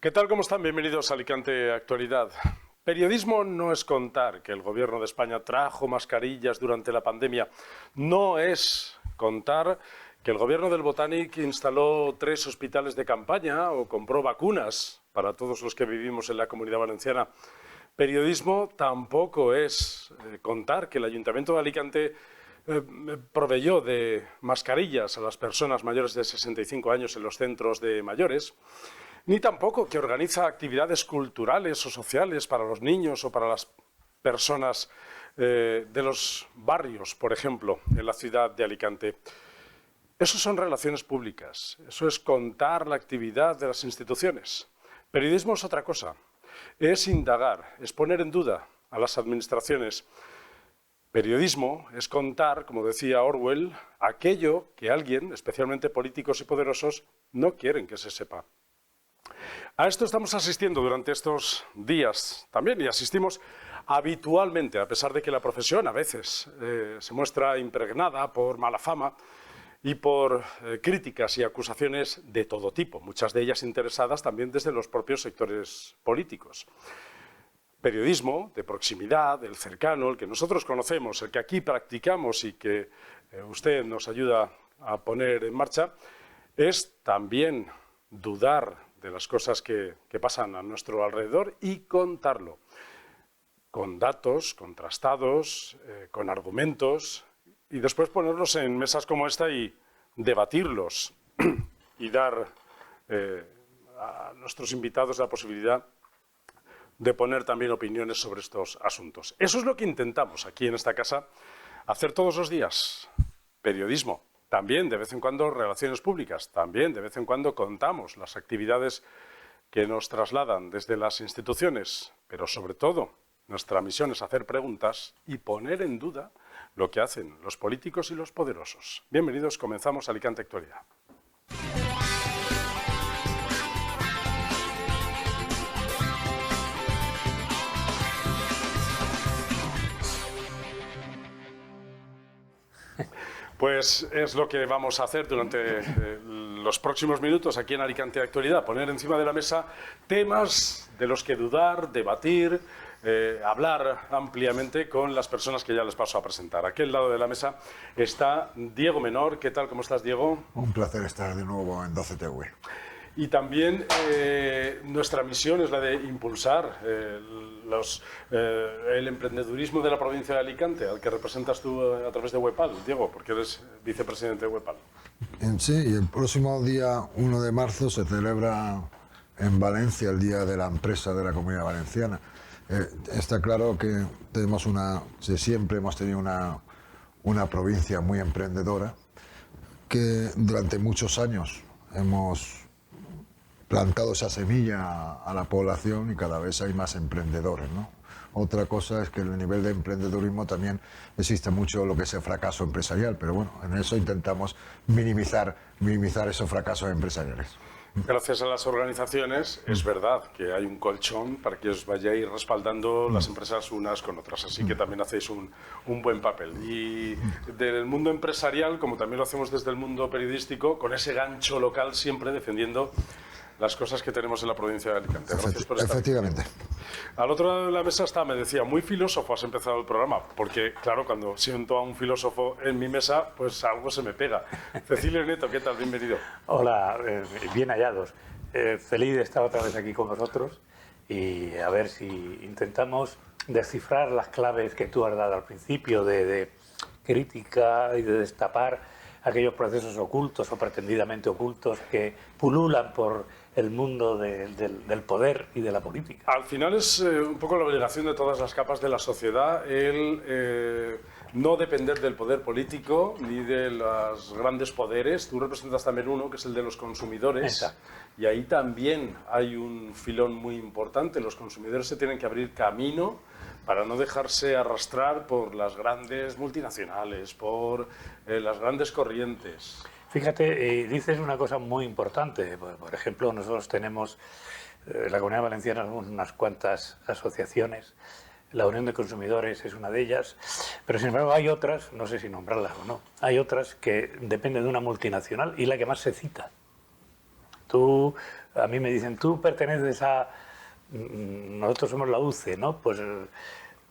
¿Qué tal? ¿Cómo están? Bienvenidos a Alicante Actualidad. Periodismo no es contar que el Gobierno de España trajo mascarillas durante la pandemia. No es contar que el Gobierno del Botanic instaló 3 hospitales de campaña o compró vacunas para todos los que vivimos en la Comunidad Valenciana. Periodismo tampoco es contar que el Ayuntamiento de Alicante proveyó de mascarillas a las personas mayores de 65 años en los centros de mayores. Ni tampoco que organiza actividades culturales o sociales para los niños o para las personas de los barrios, por ejemplo, en la ciudad de Alicante. Eso son relaciones públicas, eso es contar la actividad de las instituciones. Periodismo es otra cosa, es indagar, es poner en duda a las administraciones. Periodismo es contar, como decía Orwell, aquello que alguien, especialmente políticos y poderosos, no quieren que se sepa. A esto estamos asistiendo durante estos días también y asistimos habitualmente, a pesar de que la profesión a veces se muestra impregnada por mala fama y por críticas y acusaciones de todo tipo, muchas de ellas interesadas también desde los propios sectores políticos. Periodismo de proximidad, el cercano, el que nosotros conocemos, el que aquí practicamos y que usted nos ayuda a poner en marcha, es también dudar de las cosas que pasan a nuestro alrededor y contarlo con datos contrastados, con argumentos y después ponerlos en mesas como esta y debatirlos y dar a nuestros invitados la posibilidad de poner también opiniones sobre estos asuntos. Eso es lo que intentamos aquí en esta casa hacer todos los días. Periodismo. También, de vez en cuando, relaciones públicas. También, de vez en cuando, contamos las actividades que nos trasladan desde las instituciones. Pero, sobre todo, nuestra misión es hacer preguntas y poner en duda lo que hacen los políticos y los poderosos. Bienvenidos, comenzamos Alicante Actualidad. Pues es lo que vamos a hacer durante los próximos minutos aquí en Alicante Actualidad, poner encima de la mesa temas de los que dudar, debatir, hablar ampliamente con las personas que ya les paso a presentar. Aquí al lado de la mesa está Diego Menor. ¿Qué tal? ¿Cómo estás, Diego? Un placer estar de nuevo en 12TV. Y también nuestra misión es la de impulsar el emprendedurismo de la provincia de Alicante, al que representas tú a través de WEPAL, Diego, porque eres vicepresidente de WEPAL. Sí, y el próximo día 1 de marzo se celebra en Valencia el Día de la Empresa de la Comunidad Valenciana. Está claro que siempre hemos tenido una provincia muy emprendedora, que durante muchos años hemos plantado esa semilla a la población y cada vez hay más emprendedores, ¿no? Otra cosa es que en el nivel de emprendedurismo también existe mucho lo que es el fracaso empresarial, pero bueno, en eso intentamos minimizar esos fracasos empresariales. Gracias a las organizaciones es verdad que hay un colchón para que os vayáis respaldando las empresas unas con otras, así que también hacéis un buen papel. Y del mundo empresarial, como también lo hacemos desde el mundo periodístico, con ese gancho local siempre defendiendo las cosas que tenemos en la provincia de Alicante. Gracias por estar. Efectivamente. Al otro lado de la mesa está, me decía, muy filósofo has empezado el programa, porque claro, cuando siento a un filósofo en mi mesa, pues algo se me pega. Cecilio Nieto, ¿qué tal? Bienvenido. Hola, bien hallados. Feliz de estar otra vez aquí con vosotros y a ver si intentamos descifrar las claves que tú has dado al principio de crítica y de destapar aquellos procesos ocultos o pretendidamente ocultos que pululan por el mundo del poder y de la política. Al final es un poco la obligación de todas las capas de la sociedad el no depender del poder político ni de los grandes poderes. Tú representas también uno, que es el de los consumidores. Exacto. Y ahí también hay un filón muy importante. Los consumidores se tienen que abrir camino para no dejarse arrastrar por las grandes multinacionales, por las grandes corrientes. Fíjate, dices una cosa muy importante. Por ejemplo, nosotros tenemos en la Comunidad Valenciana unas cuantas asociaciones. La Unión de Consumidores es una de ellas, pero sin embargo hay otras, no sé si nombrarlas o no, hay otras que dependen de una multinacional y la que más se cita. Tú a mí me dicen, tú perteneces a... Nosotros somos la UCE, ¿no? Pues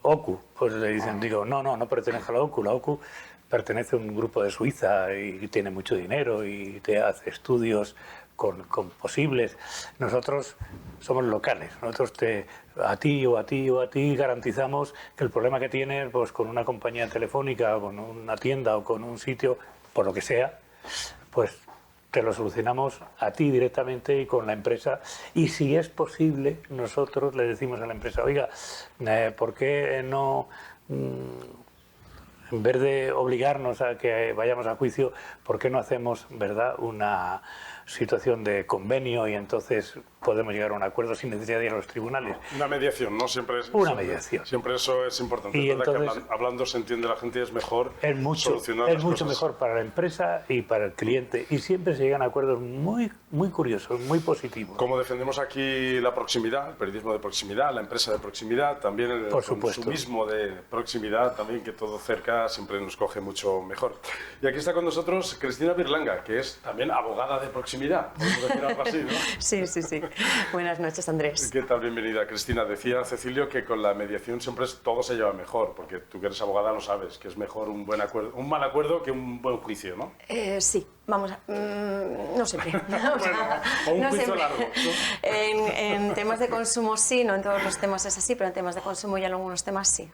OCU. Pues le dicen, digo, no pertenezco a la OCU. La OCU pertenece a un grupo de Suiza y tiene mucho dinero y te hace estudios con posibles. Nosotros somos locales. Nosotros a ti garantizamos que el problema que tienes, pues con una compañía telefónica, con una tienda o con un sitio, por lo que sea, pues te lo solucionamos a ti directamente y con la empresa. Y si es posible, nosotros le decimos a la empresa, oiga, ¿por qué no, en vez de obligarnos a que vayamos a juicio, por qué no hacemos, ¿verdad?, una situación de convenio y entonces podemos llegar a un acuerdo sin necesidad de ir a los tribunales? Una mediación, ¿no? Siempre es una mediación. Siempre eso es importante. Y es verdad entonces, que hablando se entiende la gente, es mejor solucionar es las mucho cosas. mejor para la empresa y para el cliente. Y siempre se llegan a acuerdos muy, muy curiosos, muy positivos. Como defendemos aquí la proximidad, el periodismo de proximidad, la empresa de proximidad, también el consumismo de proximidad, también que todo cerca siempre nos coge mucho mejor. Y aquí está con nosotros Cristina Birlanga, que es también abogada de proximidad. Podemos decir algo así, ¿no? Sí. Buenas noches, Andrés. ¿Qué tal? Bienvenida, Cristina. Decía Cecilio que con la mediación siempre todo se lleva mejor, porque tú que eres abogada lo sabes, que es mejor un mal acuerdo que un buen juicio, ¿no? Sí, vamos a... no siempre. O un juicio largo, ¿no? En temas de consumo sí, no en todos los temas es así, pero en temas de consumo y en algunos temas sí.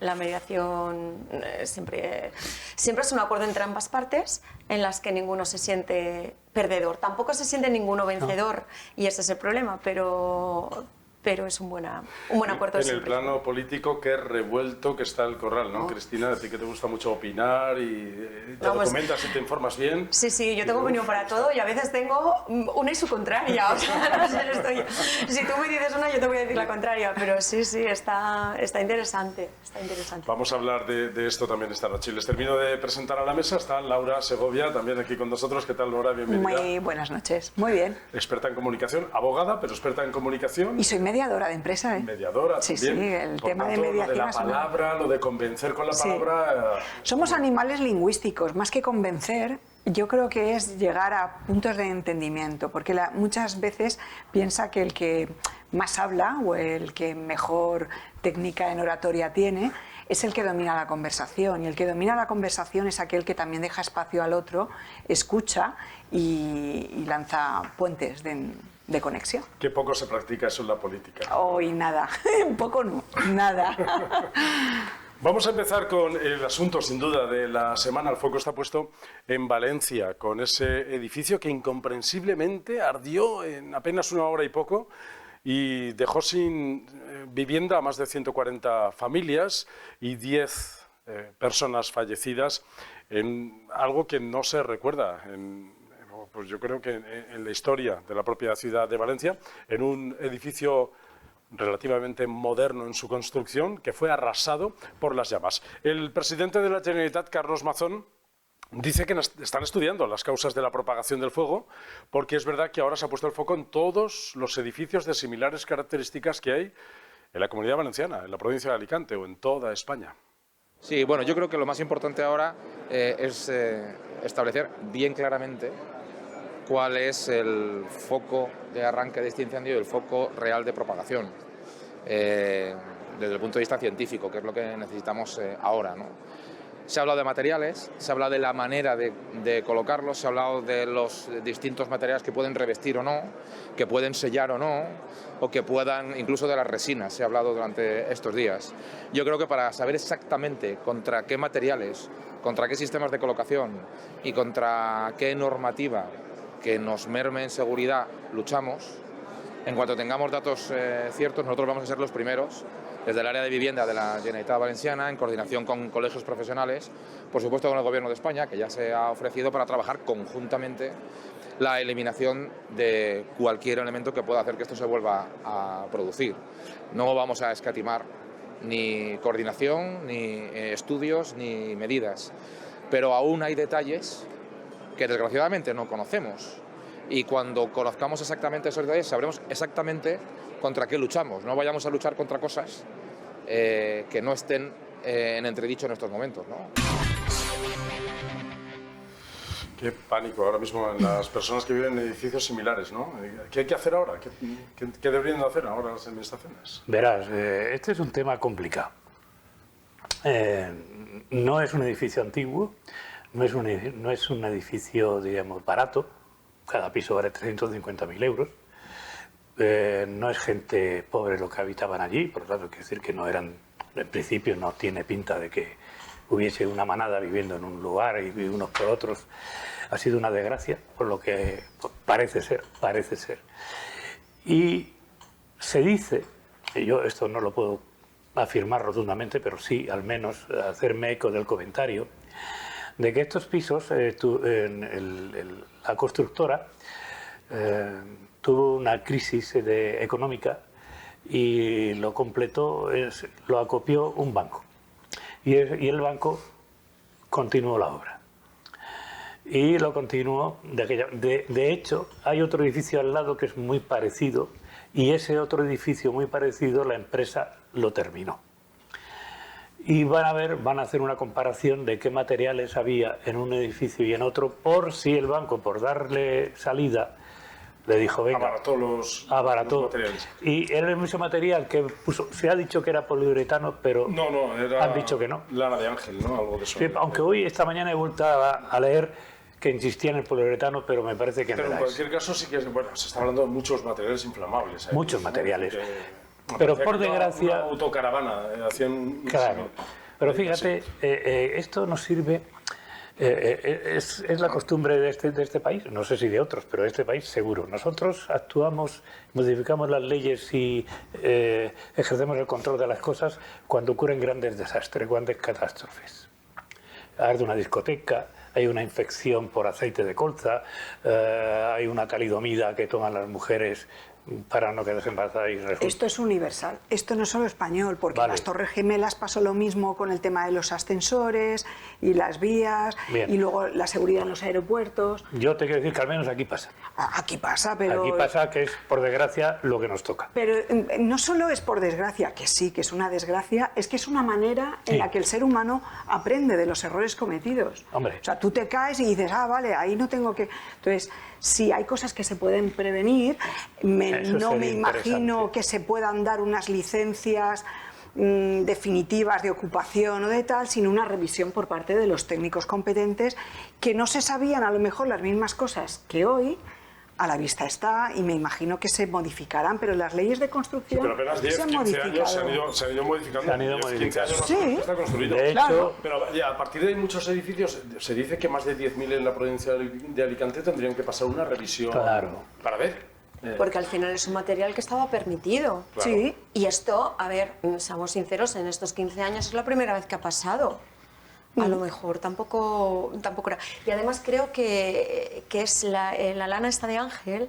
La mediación siempre es un acuerdo entre ambas partes en las que ninguno se siente perdedor. Tampoco se siente ninguno vencedor, y ese es el problema, pero es un buen acuerdo. En el plano político, qué revuelto que está el corral, ¿no? Cristina, a ti que te gusta mucho opinar y te documentas y te informas bien. Sí, yo tengo opinión para todo y a veces tengo una y su contraria. O sea, no sé, si tú me dices una, yo te voy a decir la contraria, pero sí, está interesante. Vamos a hablar de esto también esta noche. Les termino de presentar a la mesa. Está Laura Segovia, también aquí con nosotros. ¿Qué tal, Laura? Bienvenida. Muy buenas noches. Muy bien. Experta en comunicación, abogada, pero experta en comunicación. Y soy mediadora de empresa, ¿eh? Mediadora sí, también. Sí, el Por tema tanto, de mediación. Lo de la palabra, lo de convencer con la palabra... Somos animales lingüísticos, más que convencer. Yo creo que es llegar a puntos de entendimiento, porque muchas veces piensa que el que más habla o el que mejor técnica en oratoria tiene es el que domina la conversación, y el que domina la conversación es aquel que también deja espacio al otro, escucha y lanza puentes de conexión. Qué poco se practica eso en la política. Hoy nada, un poco no, nada. Vamos a empezar con el asunto, sin duda, de la semana. El foco está puesto en Valencia, con ese edificio que incomprensiblemente ardió en apenas una hora y poco y dejó sin vivienda a más de 140 familias y 10 personas fallecidas en algo que no se recuerda pues yo creo que en la historia de la propia ciudad de Valencia, en un edificio relativamente moderno en su construcción, que fue arrasado por las llamas. El presidente de la Generalitat, Carlos Mazón, dice que están estudiando las causas de la propagación del fuego, porque es verdad que ahora se ha puesto el foco en todos los edificios de similares características que hay en la Comunidad Valenciana, en la provincia de Alicante o en toda España. Sí, bueno, yo creo que lo más importante ahora es establecer bien claramente cuál es el foco de arranque de este incendio y el foco real de propagación, desde el punto de vista científico, que es lo que necesitamos ahora, ¿no? Se ha hablado de materiales, se ha hablado de la manera de colocarlos, se ha hablado de los distintos materiales que pueden revestir o no, que pueden sellar o no, o que puedan, incluso de las resinas, se ha hablado durante estos días. Yo creo que para saber exactamente contra qué materiales, contra qué sistemas de colocación y contra qué normativa que nos merme en seguridad luchamos, en cuanto tengamos datos ciertos, nosotros vamos a ser los primeros, desde el área de vivienda de la Generalitat Valenciana, en coordinación con colegios profesionales, por supuesto con el Gobierno de España, que ya se ha ofrecido para trabajar conjuntamente la eliminación de cualquier elemento que pueda hacer que esto se vuelva a producir. No vamos a escatimar ni coordinación, ni estudios, ni medidas, pero aún hay detalles que desgraciadamente no conocemos, y cuando conozcamos exactamente esos detalles sabremos exactamente contra qué luchamos. No vayamos a luchar contra cosas que no estén en entredicho en estos momentos, ¿no? Qué pánico ahora mismo en las personas que viven en edificios similares, ¿no? ¿Qué hay que hacer ahora? ¿Qué deberían hacer ahora las administraciones? Verás, este es un tema complicado. No es un edificio antiguo, no es un edificio, digamos, barato. Cada piso vale 350.000 euros. No es gente pobre lo que habitaban allí, por lo tanto, quiero decir que no eran, en principio no tiene pinta de que hubiese una manada viviendo en un lugar y unos por otros. Ha sido una desgracia, por lo que parece ser. Y se dice, y yo esto no lo puedo afirmar rotundamente, pero sí al menos hacerme eco del comentario, de que estos pisos, la constructora tuvo una crisis económica y lo completó, lo acopió un banco. Y el banco continuó la obra. Y lo continuó de hecho, hay otro edificio al lado que es muy parecido, y ese otro edificio muy parecido la empresa lo terminó. Y van a hacer una comparación de qué materiales había en un edificio y en otro, por si el banco, por darle salida, le dijo, venga, abarató los materiales. Y era el mismo material que puso. Se ha dicho que era poliuretano, pero han dicho que no. Lana de ángel, ¿no? Algo de eso. Sí, aunque hoy, esta mañana, he vuelto a leer que insistía en el poliuretano, pero me parece que pero no en era cualquier caso sí que se está hablando de muchos materiales inflamables. Muchos materiales. Que, pero por desgracia... Una autocaravana. Claro. Pero fíjate, esto nos sirve... es la costumbre de este país, no sé si de otros, pero de este país seguro. Nosotros actuamos, modificamos las leyes y ejercemos el control de las cosas cuando ocurren grandes desastres, grandes catástrofes. Arde una discoteca, hay una infección por aceite de colza, hay una talidomida que toman las mujeres para no quedarse embarazadas. Esto es universal, esto no es solo español, porque en las Torres Gemelas pasó lo mismo con el tema de los ascensores y las vías. Bien. Y luego la seguridad en los aeropuertos. Yo te quiero decir que al menos aquí pasa. Aquí pasa, pero... Aquí pasa que es, por desgracia, lo que nos toca. Pero no solo es por desgracia, que sí, que es una desgracia, es que es una manera en la que el ser humano aprende de los errores cometidos. Hombre. O sea, tú te caes y dices, vale, ahí no tengo que... Entonces, si hay cosas que se pueden prevenir, no me imagino que se puedan dar unas licencias definitivas de ocupación o de tal, sino una revisión por parte de los técnicos competentes que no se sabían a lo mejor las mismas cosas que hoy. A la vista está, y me imagino que se modificarán, pero las leyes de construcción pero apenas 10, se han 15 modificado. años se han ido modificando. Se han ido 15 años más sí. está construido. De hecho, claro. Pero ya, a partir de muchos edificios, se dice que más de 10.000 en la provincia de Alicante tendrían que pasar una revisión para ver. Porque al final es un material que estaba permitido. Claro. Sí. Y esto, a ver, seamos sinceros, en estos 15 años es la primera vez que ha pasado. A lo mejor tampoco era. Y además creo que es la lana esta de ángel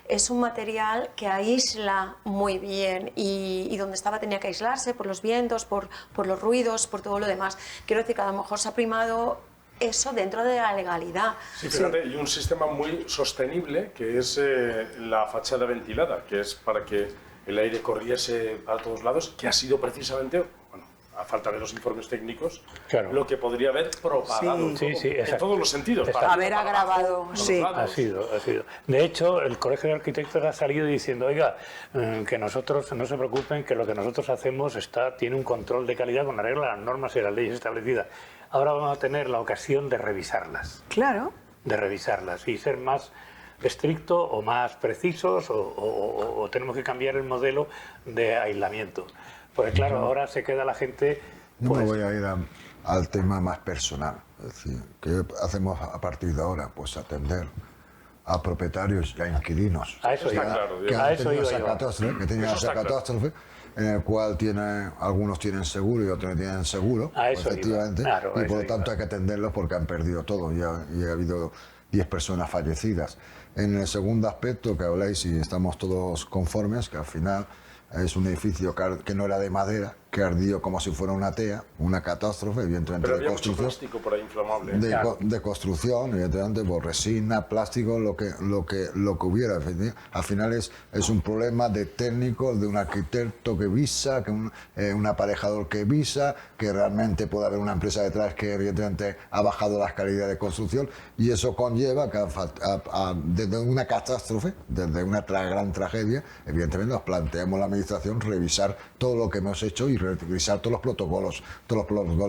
es un material que aísla muy bien y donde estaba tenía que aislarse por los vientos, por los ruidos, por todo lo demás. Quiero decir que a lo mejor se ha primado eso dentro de la legalidad. Sí, fíjate, y un sistema muy sostenible que es la fachada ventilada, que es para que el aire corriese a todos lados, que ha sido precisamente... a falta de los informes técnicos, lo que podría haber propagado en todos los sentidos. Haber agravado, sí. Ha sido. De hecho, el Colegio de Arquitectos ha salido diciendo, oiga, que nosotros, no se preocupen, que lo que nosotros hacemos tiene un control de calidad con arreglo a las normas y las leyes establecidas. Ahora vamos a tener la ocasión de revisarlas. Claro. De revisarlas y ser más estricto o más precisos o tenemos que cambiar el modelo de aislamiento. Porque claro, ahora se queda la gente... Pues... No voy a ir al tema más personal. Es decir, ¿qué hacemos a partir de ahora? Pues atender a propietarios y a inquilinos. A eso que han tenido esa catástrofe, en el cual algunos tienen seguro y otros no tienen seguro, efectivamente, y por lo tanto hay que atenderlos porque han perdido todo y ha habido 10 personas fallecidas. En el segundo aspecto que habláis, y estamos todos conformes, que al final... es un edificio que no era de madera, que ardió como si fuera una tea, una catástrofe, evidentemente, Pero de había mucho construcción. plástico por ahí inflamable. De construcción, evidentemente, por resina, plástico, lo que hubiera. Al final es un problema de técnicos, de un arquitecto que visa, que un aparejador que visa, que realmente puede haber una empresa detrás que evidentemente ha bajado las calidades de construcción, y eso conlleva que desde una catástrofe, desde una gran tragedia, evidentemente nos planteamos la administración revisar todo lo que hemos hecho y revisar todos los protocolos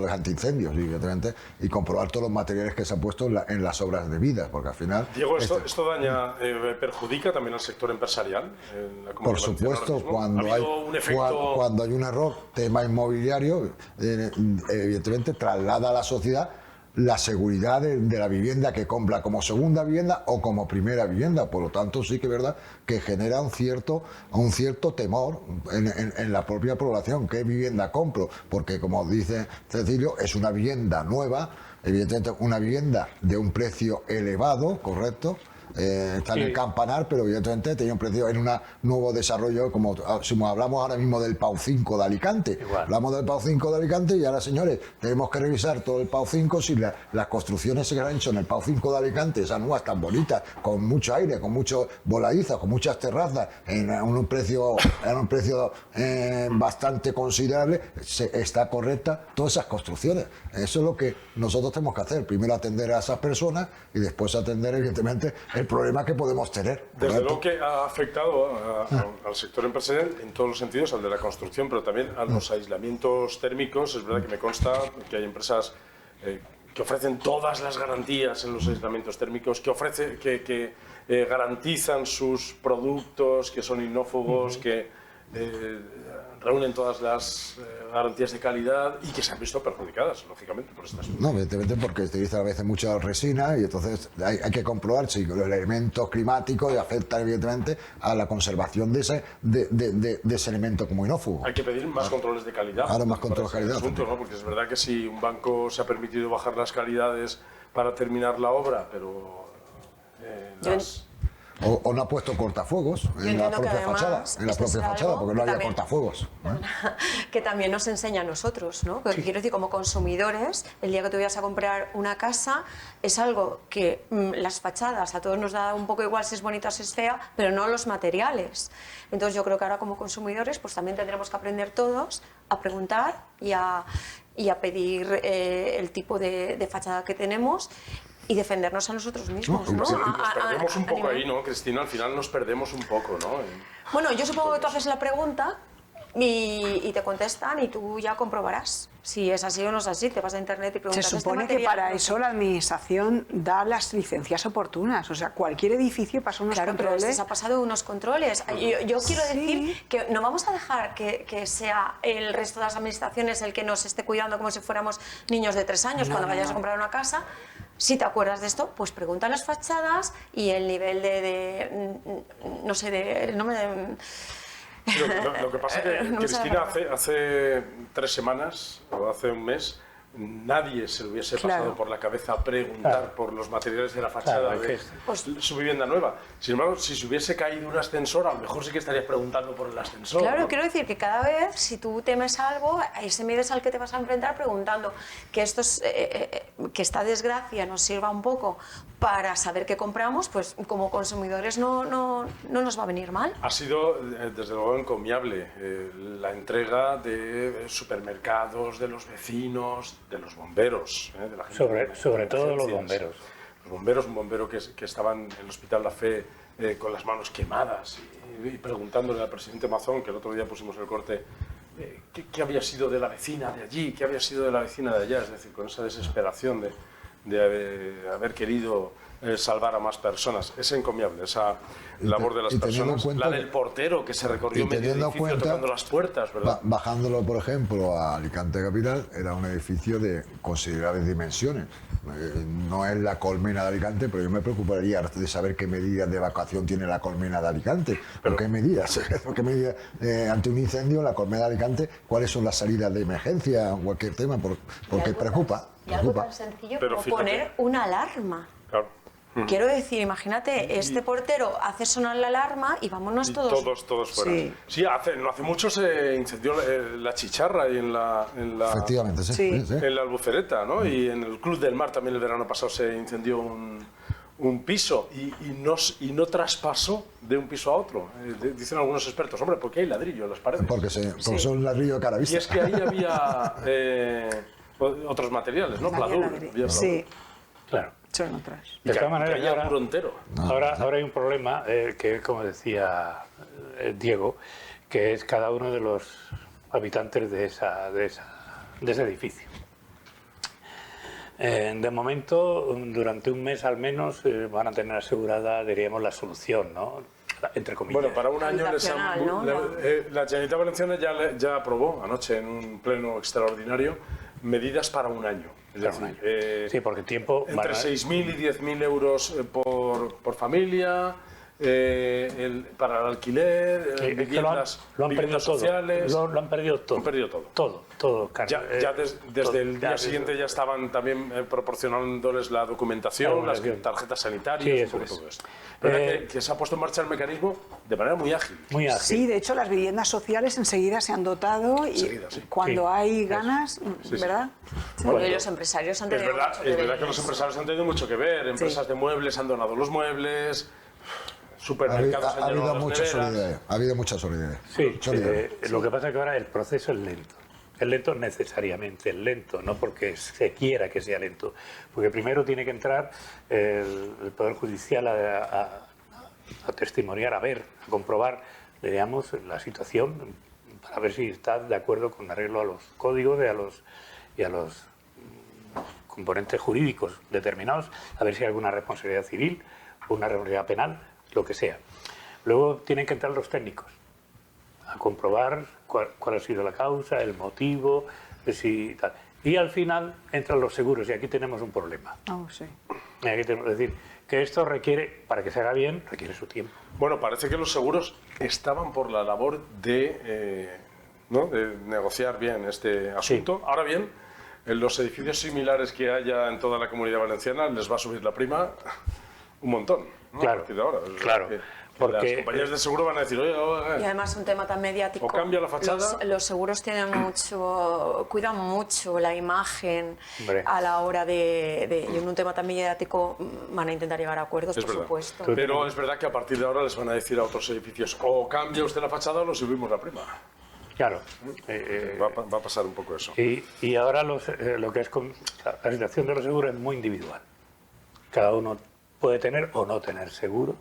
antiincendios, evidentemente, y comprobar todos los materiales que se han puesto en las obras debidas, porque al final... Diego, ¿esto daña, perjudica también al sector empresarial? En la Por supuesto, cuando hay un error, tema inmobiliario, evidentemente traslada a la sociedad la seguridad de la vivienda que compra como segunda vivienda o como primera vivienda. Por lo tanto, sí que es verdad que genera un cierto temor en la propia población. ¿Qué vivienda compro? Porque, como dice Cecilio, es una vivienda nueva, evidentemente una vivienda de un precio elevado, ¿correcto? Está en el campanar, pero evidentemente tenía un precio en un nuevo desarrollo, como si hablamos ahora mismo del PAU 5 de Alicante. Igual. Hablamos del PAU 5 de Alicante y ahora, señores, tenemos que revisar todo el PAU 5 si las construcciones que se han hecho en el PAU 5 de Alicante, esas nuevas tan bonitas, con mucho aire, con mucho voladizas, con muchas terrazas, en un precio bastante considerable, está correcta todas esas construcciones. Eso es lo que nosotros tenemos que hacer. Primero atender a esas personas y después atender, evidentemente, el problema que podemos tener. Desde luego que ha afectado al sector empresarial en todos los sentidos, al de la construcción, pero también a los aislamientos térmicos. Es verdad que me consta que hay empresas que ofrecen todas las garantías en los aislamientos térmicos, que garantizan sus productos, que son inófugos, que reúnen todas las garantías de calidad y que se han visto perjudicadas, lógicamente, por estas. No, evidentemente porque utiliza a veces mucha resina y entonces hay que comprobar si los elementos climáticos afectan evidentemente a la conservación de ese elemento como inófugo. Hay que pedir más controles de calidad. Ahora más controles de calidad. Asunto, ¿no? Porque es verdad que si un banco se ha permitido bajar las calidades para terminar la obra, pero O no ha puesto cortafuegos en la propia fachada, porque no había cortafuegos. Que también nos enseña a nosotros, ¿no? Porque quiero decir, como consumidores, el día que tú vayas a comprar una casa, es algo que las fachadas a todos nos da un poco igual si es bonita o si es fea, pero no los materiales. Entonces yo creo que ahora como consumidores pues también tendremos que aprender todos a preguntar y a pedir el tipo de fachada que tenemos y defendernos a nosotros mismos, ¿no? Nos perdemos un poco ahí, ¿no, Cristina? Al final nos perdemos un poco, ¿no? Bueno, yo supongo que tú haces la pregunta y te contestan y tú ya comprobarás si es así o no es así. Te vas a internet y preguntas. Se supone que para eso la administración da las licencias oportunas. O sea, cualquier edificio pasa unos controles. Pero se ha pasado unos controles. Yo quiero decir que no vamos a dejar que sea el resto de las administraciones el que nos esté cuidando como si fuéramos niños de 3 años cuando vayas a comprar una casa. Si te acuerdas de esto, pues pregunta las fachadas y el nivel no sé, Lo que pasa es que, Cristina, hace 3 semanas o hace un mes, nadie se le hubiese pasado por la cabeza preguntar por los materiales de la fachada de su vivienda nueva. Sin embargo, si se hubiese caído un ascensor, a lo mejor sí que estarías preguntando por el ascensor. Claro, ¿no? quiero decir que cada vez, si tú temes algo, a ese miedo es al que te vas a enfrentar preguntando que que esta desgracia nos sirva un poco para saber qué compramos, pues como consumidores no nos va a venir mal. Ha sido, desde luego, encomiable la entrega de supermercados, de los vecinos, de los bomberos. De la gente sobre todo los bomberos. Los bomberos, un bombero que estaba en el Hospital La Fe con las manos quemadas y preguntándole al presidente Mazón, que el otro día pusimos el corte, ¿qué había sido de la vecina de allí? ¿Qué había sido de la vecina de allá? Es decir, con esa desesperación de haber querido salvar a más personas. Es encomiable esa labor de las personas. La del portero que se recorrió medio edificio tocando las puertas, ¿verdad? Bajándolo, por ejemplo, a Alicante Capital, era un edificio de considerables dimensiones. No es la Colmena de Alicante, pero yo me preocuparía de saber qué medidas de evacuación tiene la Colmena de Alicante. ¿Qué medidas? Ante un incendio en la Colmena de Alicante, ¿cuáles son las salidas de emergencia? Cualquier tema, porque preocupa. Y algo tan sencillo como poner una alarma. Claro. Quiero decir, imagínate, este portero hace sonar la alarma y vámonos Y todos. todos fuera. Sí. Sí, no hace mucho se incendió la Chicharra ahí en la Efectivamente, sí. Sí. Sí. en la Albufereta, ¿no? Y en el Club del Mar también el verano pasado se incendió un piso y no traspasó de un piso a otro. Dicen algunos expertos, hombre, ¿por qué hay ladrillo en las paredes? Porque son ladrillo de cara Y vista. es que ahí había otros materiales, ¿no? Había Pladur. ladrillo. Había pladur. Sí, Claro. son otras. De todas maneras, caía ahora, muro entero. ahora hay un problema que, como decía Diego, que es cada uno de los habitantes de ese edificio. De momento, durante un mes al menos, van a tener asegurada, diríamos, la solución, ¿no? Entre comillas. Bueno, para un año Habitacional, ¿no? la Generalitat Valenciana ya aprobó anoche en un pleno extraordinario medidas para un año. Es Para un decir, año. Sí, porque tiempo... entre 6.000 y 10.000 euros por familia, para el alquiler, es que viviendas, lo han perdido viviendas todo. sociales. Lo han perdido todo. Han perdido todo. Todo, Carlos. Ya desde todo. el día siguiente ya estaban también proporcionándoles la documentación, las tarjetas sanitarias, Sí, un poco eso es. todo esto. ¿Verdad que se ha puesto en marcha el mecanismo de manera muy ágil? Muy ágil. Sí, de hecho las viviendas sociales enseguida se han dotado y Enseguida, sí. cuando Sí. hay ganas, ¿verdad? Bueno, y los empresarios han Es tenido verdad, mucho es ver verdad en que los eso. empresarios han tenido mucho que ver. Empresas de muebles han donado los muebles, supermercados han Ha habido donado las mucha neveras. solidaridad. Ha habido mucha solidaridad. Sí, Solidaridad. lo que pasa es que ahora el proceso es lento. Es lento necesariamente, es lento, no porque se quiera que sea lento. Porque primero tiene que entrar el Poder Judicial a testimoniar, a ver, a comprobar, digamos, la situación para ver si está de acuerdo con arreglo a los códigos y a los componentes jurídicos determinados, a ver si hay alguna responsabilidad civil o una responsabilidad penal, lo que sea. Luego tienen que entrar los técnicos a comprobar cuál ha sido la causa, el motivo, si tal. Y al final entran los seguros y aquí tenemos un problema. Oh, sí. Y aquí tenemos que decir que esto requiere, para que se haga bien, requiere su tiempo. Bueno, parece que los seguros estaban por la labor de negociar bien este asunto. Ahora bien, en los edificios similares que haya en toda la Comunidad Valenciana les va a subir la prima un montón, ¿no? Claro, A partir de ahora. O sea, claro. que Porque- las compañías de seguro van a decir, oye, Y además un tema tan mediático. O cambia la fachada. Los seguros tienen cuidan mucho la imagen Hombre. a la hora y en un tema tan mediático van a intentar llegar a acuerdos, es por verdad. supuesto. Pero es verdad que a partir de ahora les van a decir a otros edificios, o cambia usted la fachada o lo subimos la prima. Claro. Va a pasar un poco eso. Y ahora lo que es la situación de los seguros es muy individual. Cada uno puede tener o no tener seguro.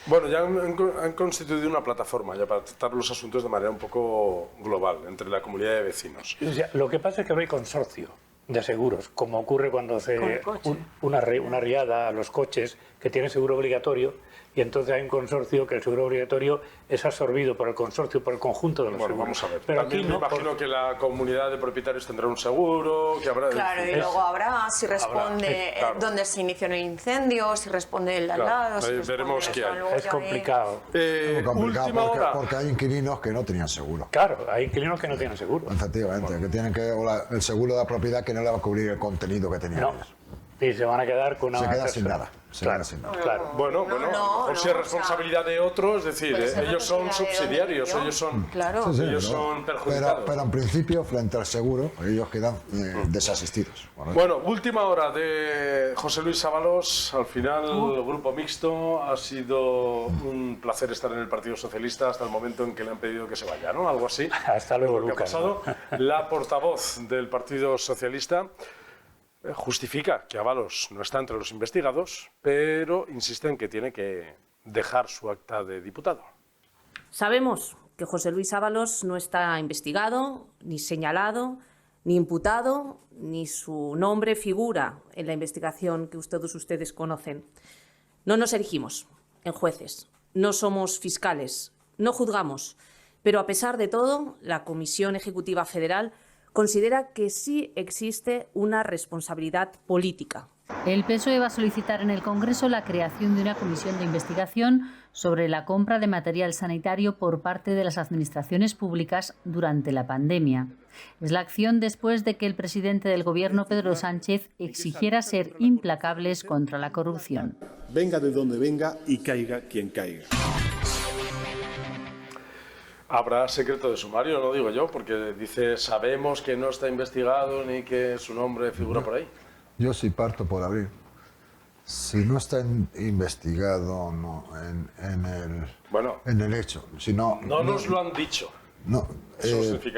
Bueno, ya han constituido una plataforma ya para tratar los asuntos de manera un poco global entre la comunidad de vecinos. O sea, lo que pasa es que no hay consorcio de seguros, como ocurre cuando Con el se coche. una riada a los coches que tienen seguro obligatorio y entonces hay un consorcio que el seguro obligatorio es absorbido por el consorcio, por el conjunto de los Bueno, seguros. vamos a ver. Pero También aquí me no, imagino que la comunidad de propietarios tendrá un seguro, que habrá... Claro, y luego habrá si responde claro. dónde se inició el incendio, si responde el de al Claro, lado. si ahí responde veremos qué hay. luego es ya complicado. Muy complicado Última hora. porque hay inquilinos que no tenían seguro. Claro, hay inquilinos que no tienen seguro. Efectivamente, que tienen el seguro de la propiedad que no le va a cubrir el contenido que tenían. No. Y se van a quedar con una... Se queda sin persona. nada. Se Claro, queda sin nada. claro. Bueno, No, a lo no, mejor si es o sea, responsabilidad de otro, es decir, puede ser ellos son responsabilidad de subsidiarios, otro, ellos son... Claro. Sí, sí, Ellos pero- son perjudicados. Pero en principio, frente al seguro, ellos quedan desasistidos. Bueno, última hora de José Luis Ábalos. Al final, el grupo mixto, ha sido un placer estar en el Partido Socialista hasta el momento en que le han pedido que se vaya, ¿no? Algo así. Hasta luego, Lo que ha Lucas. pasado. La portavoz del Partido Socialista justifica que Ábalos no está entre los investigados, pero insiste en que tiene que dejar su acta de diputado. Sabemos que José Luis Ábalos no está investigado, ni señalado, ni imputado, ni su nombre figura en la investigación que todos ustedes conocen. No nos erigimos en jueces, no somos fiscales, no juzgamos, pero a pesar de todo, la Comisión Ejecutiva Federal considera que sí existe una responsabilidad política El PSOE va a solicitar en el Congreso la creación de una comisión de investigación sobre la compra de material sanitario por parte de las administraciones públicas durante la pandemia. Es la acción después de que el presidente del Gobierno, Pedro Sánchez, exigiera ser implacables contra la corrupción. Venga de donde venga y caiga quien caiga. Habrá secreto de sumario, no digo yo, porque dice sabemos que no está investigado ni que su nombre figura por ahí. Yo sí parto por abrir. Si no está investigado en el hecho, si no nos lo han dicho. No,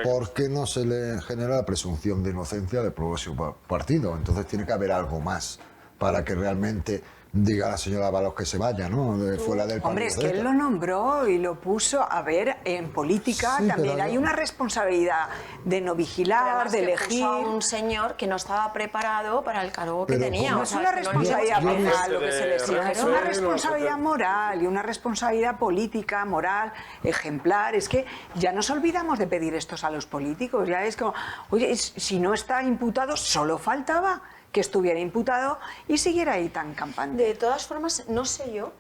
¿por qué no se le genera la presunción de inocencia del propio partido? Entonces tiene que haber algo más para que realmente diga la señora Ábalos que se vaya, ¿no? Fuera del partido. Hombre, es que él lo nombró y lo puso. A ver, en política sí, también hay una responsabilidad de no vigilar, de elegir. Puso a un señor que no estaba preparado para el cargo que tenía. No es una responsabilidad penal lo que se le exige, es una responsabilidad moral y una responsabilidad política, moral, ejemplar. Es que ya nos olvidamos de pedir estos a los políticos. Ya es como, oye, si no está imputado, solo faltaba que estuviera imputado y siguiera ahí tan campante. De todas formas, no sé yo,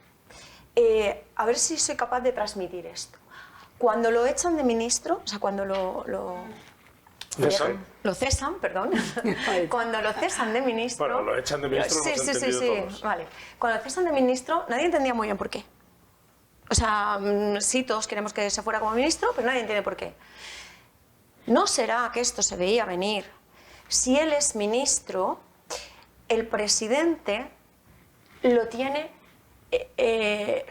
a ver si soy capaz de transmitir esto. Cuando lo echan de ministro, o sea, cuando lo cesan, perdón. Cuando lo cesan de ministro... Bueno, lo echan de ministro, sí. Vale. Cuando lo cesan de ministro, nadie entendía muy bien por qué. O sea, sí, todos queremos que se fuera como ministro, pero nadie entiende por qué. ¿No será que esto se veía venir? Si él es ministro, el presidente lo tiene,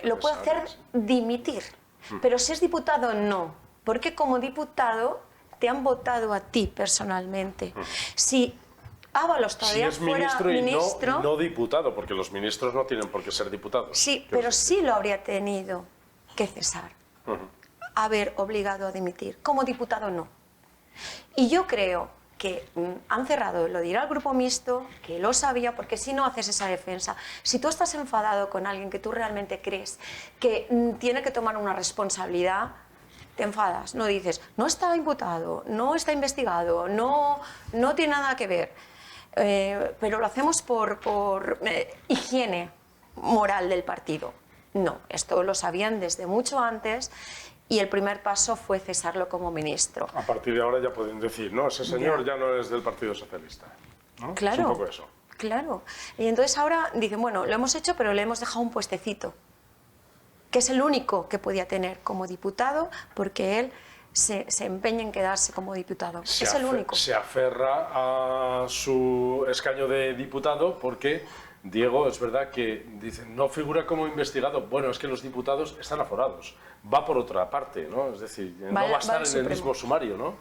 lo puede hacer dimitir. Pero si es diputado, no. Porque como diputado te han votado a ti personalmente. Si Ábalos todavía si es fuera ministro... Y no diputado, porque los ministros no tienen por qué ser diputados. Sí, pero sí lo habría tenido que cesar. Haber obligado a dimitir. Como diputado, no. Y yo creo que han cerrado, lo dirá el grupo mixto, que lo sabía, porque si no haces esa defensa, si tú estás enfadado con alguien que tú realmente crees que tiene que tomar una responsabilidad, te enfadas, no dices, no está imputado, no está investigado, no tiene nada que ver, pero lo hacemos por higiene moral del partido. No, esto lo sabían desde mucho antes. Y el primer paso fue cesarlo como ministro. A partir de ahora ya pueden decir, no, ese señor ya no es del Partido Socialista, ¿no? Claro, es un poco eso. Claro. Y entonces ahora dicen, bueno, lo hemos hecho, pero le hemos dejado un puestecito, que es el único que podía tener como diputado, porque él se empeña en quedarse como diputado. Es el único. Se aferra a su escaño de diputado porque... Diego, es verdad que dicen, no figura como investigado. Bueno, es que los diputados están aforados. Va por otra parte, ¿no? Es decir, no va a estar en el mismo sumario, ¿no?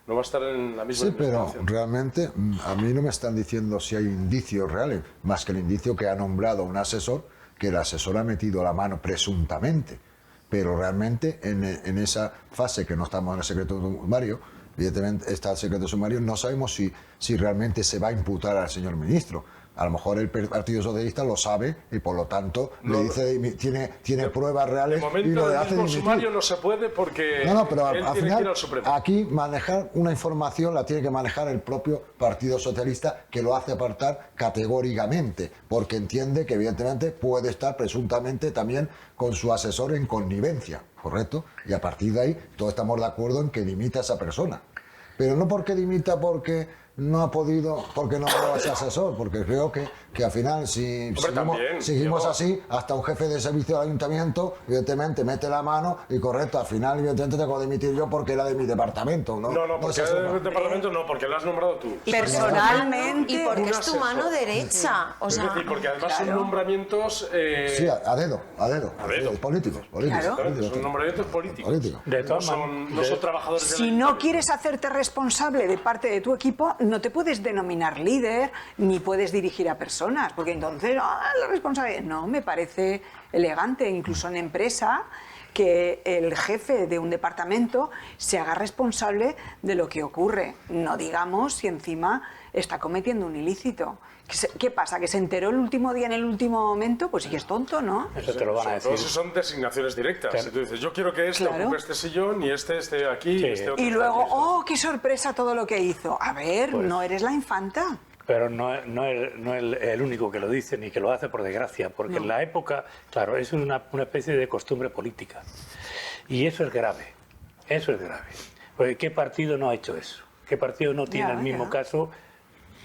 No va a estar en la misma investigación. Pero realmente a mí no me están diciendo si hay indicios reales, más que el indicio que ha nombrado un asesor, que el asesor ha metido la mano presuntamente. Pero realmente en esa fase que no estamos en el secreto sumario, evidentemente está el secreto sumario, no sabemos si realmente se va a imputar al señor ministro. A lo mejor el Partido Socialista lo sabe y por lo tanto le dice tiene pruebas reales y lo hace dimitir. El sumario no se puede porque pero él al tiene final, que ir al Supremo. Aquí manejar una información la tiene que manejar el propio Partido Socialista, que lo hace apartar categóricamente, porque entiende que evidentemente puede estar presuntamente también con su asesor en connivencia, ¿correcto? Y a partir de ahí todos estamos de acuerdo en que dimita a esa persona. Pero no porque dimita porque no ha podido, porque no ha ese asesor, porque creo que al final si seguimos así, hasta un jefe de servicio del ayuntamiento evidentemente mete la mano y correcto, al final evidentemente tengo que dimitir yo porque era de mi departamento, ¿no? No, porque era de mi departamento no, porque lo has nombrado tú. Y personalmente. Y porque es tu mano derecha. O sea, es decir, porque además son nombramientos... Sí, a dedo. Políticos. Claro, son nombramientos políticos. No son trabajadores Si no quieres hacerte responsable de parte de tu equipo, no te puedes denominar líder ni puedes dirigir a personas, porque entonces la responsabilidad no me parece elegante, incluso en empresa, que el jefe de un departamento se haga responsable de lo que ocurre. No digamos si encima está cometiendo un ilícito. ¿Qué pasa? ¿Que se enteró el último día en el último momento? Pues sí que es tonto, ¿no? Eso te lo van a decir. Todos son designaciones directas. Si tú dices, yo quiero que ocupe este sillón y este aquí y este otro. Y luego, ¡oh, qué sorpresa todo lo que hizo! A ver, no eres la infanta. Pero no es el único que lo dice ni que lo hace por desgracia, porque en la época, claro, eso es una especie de costumbre política. Y eso es grave, eso es grave. Porque ¿qué partido no ha hecho eso? ¿Qué partido no tiene el mismo caso?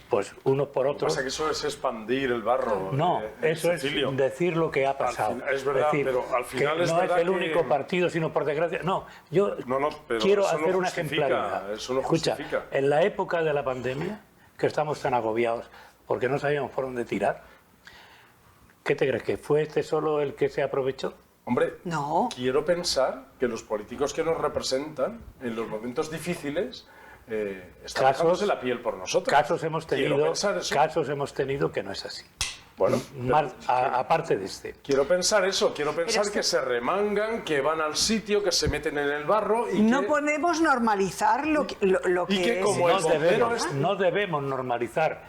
Pues unos por otros. Lo que pasa es que eso es expandir el barro. No, eso es decir lo que ha pasado. Es verdad, pero al final que es no verdad es el que... único partido, sino por desgracia. No, yo pero quiero eso hacer no una justifica, ejemplaridad. eso no Escucha, justifica. en la época de la pandemia, que estamos tan agobiados porque no sabíamos por dónde tirar, ¿qué te crees? ¿Que fue este solo el que se aprovechó? Hombre, No. quiero pensar que los políticos que nos representan en los momentos difíciles están dejándose la piel por nosotros. Casos hemos Quiero pensar eso. casos hemos tenido que no es así. Bueno, Aparte de este. quiero pensar eso, quiero pensar que se remangan, que van al sitio, que se meten en el barro y No que... podemos normalizar lo que que es. como el bombero No debemos normalizar,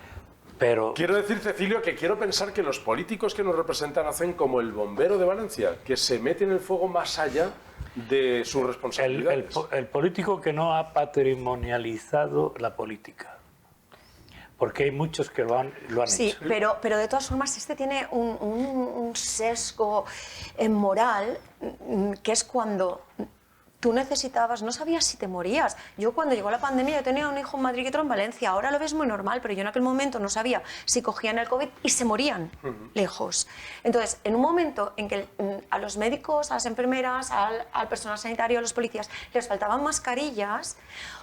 pero... Quiero decir, Cecilio, que quiero pensar que los políticos que nos representan hacen como el bombero de Valencia, que se mete en el fuego más allá de sus responsabilidades. El político que no ha patrimonializado la política. Porque hay muchos que lo han Sí, hecho. pero de todas formas este tiene un sesgo moral que es cuando tú necesitabas, no sabías si te morías. Yo cuando llegó la pandemia yo tenía un hijo en Madrid y otro en Valencia, ahora lo ves muy normal, pero yo en aquel momento no sabía si cogían el COVID y se morían lejos. Entonces, en un momento en que a los médicos, a las enfermeras, al personal sanitario, a los policías, les faltaban mascarillas,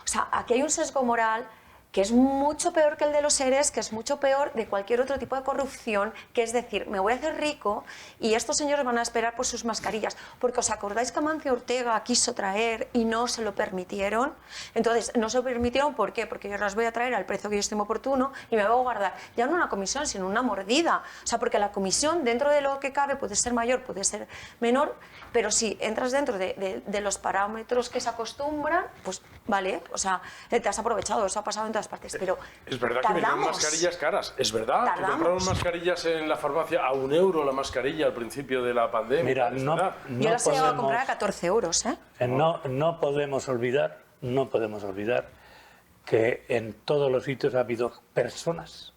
o sea, aquí hay un sesgo moral que es mucho peor que el de los seres, que es mucho peor de cualquier otro tipo de corrupción, que es decir, me voy a hacer rico y estos señores van a esperar por sus mascarillas. Porque os acordáis que Amancio Ortega quiso traer y no se lo permitieron. Entonces, no se lo permitieron, ¿por qué? Porque yo las voy a traer al precio que yo estime oportuno y me voy a guardar ya no una comisión, sino una mordida. O sea, porque la comisión, dentro de lo que cabe, puede ser mayor, puede ser menor, pero si entras dentro de los parámetros que se acostumbran, pues vale, o sea, te has aprovechado, eso ha pasado en todas partes, pero es verdad que vendían mascarillas caras, es verdad que compraron mascarillas en la farmacia a €1 la mascarilla al principio de la pandemia. Mira, yo las he llegado a comprar a 14 euros, ¿eh? No podemos olvidar que en todos los sitios ha habido personas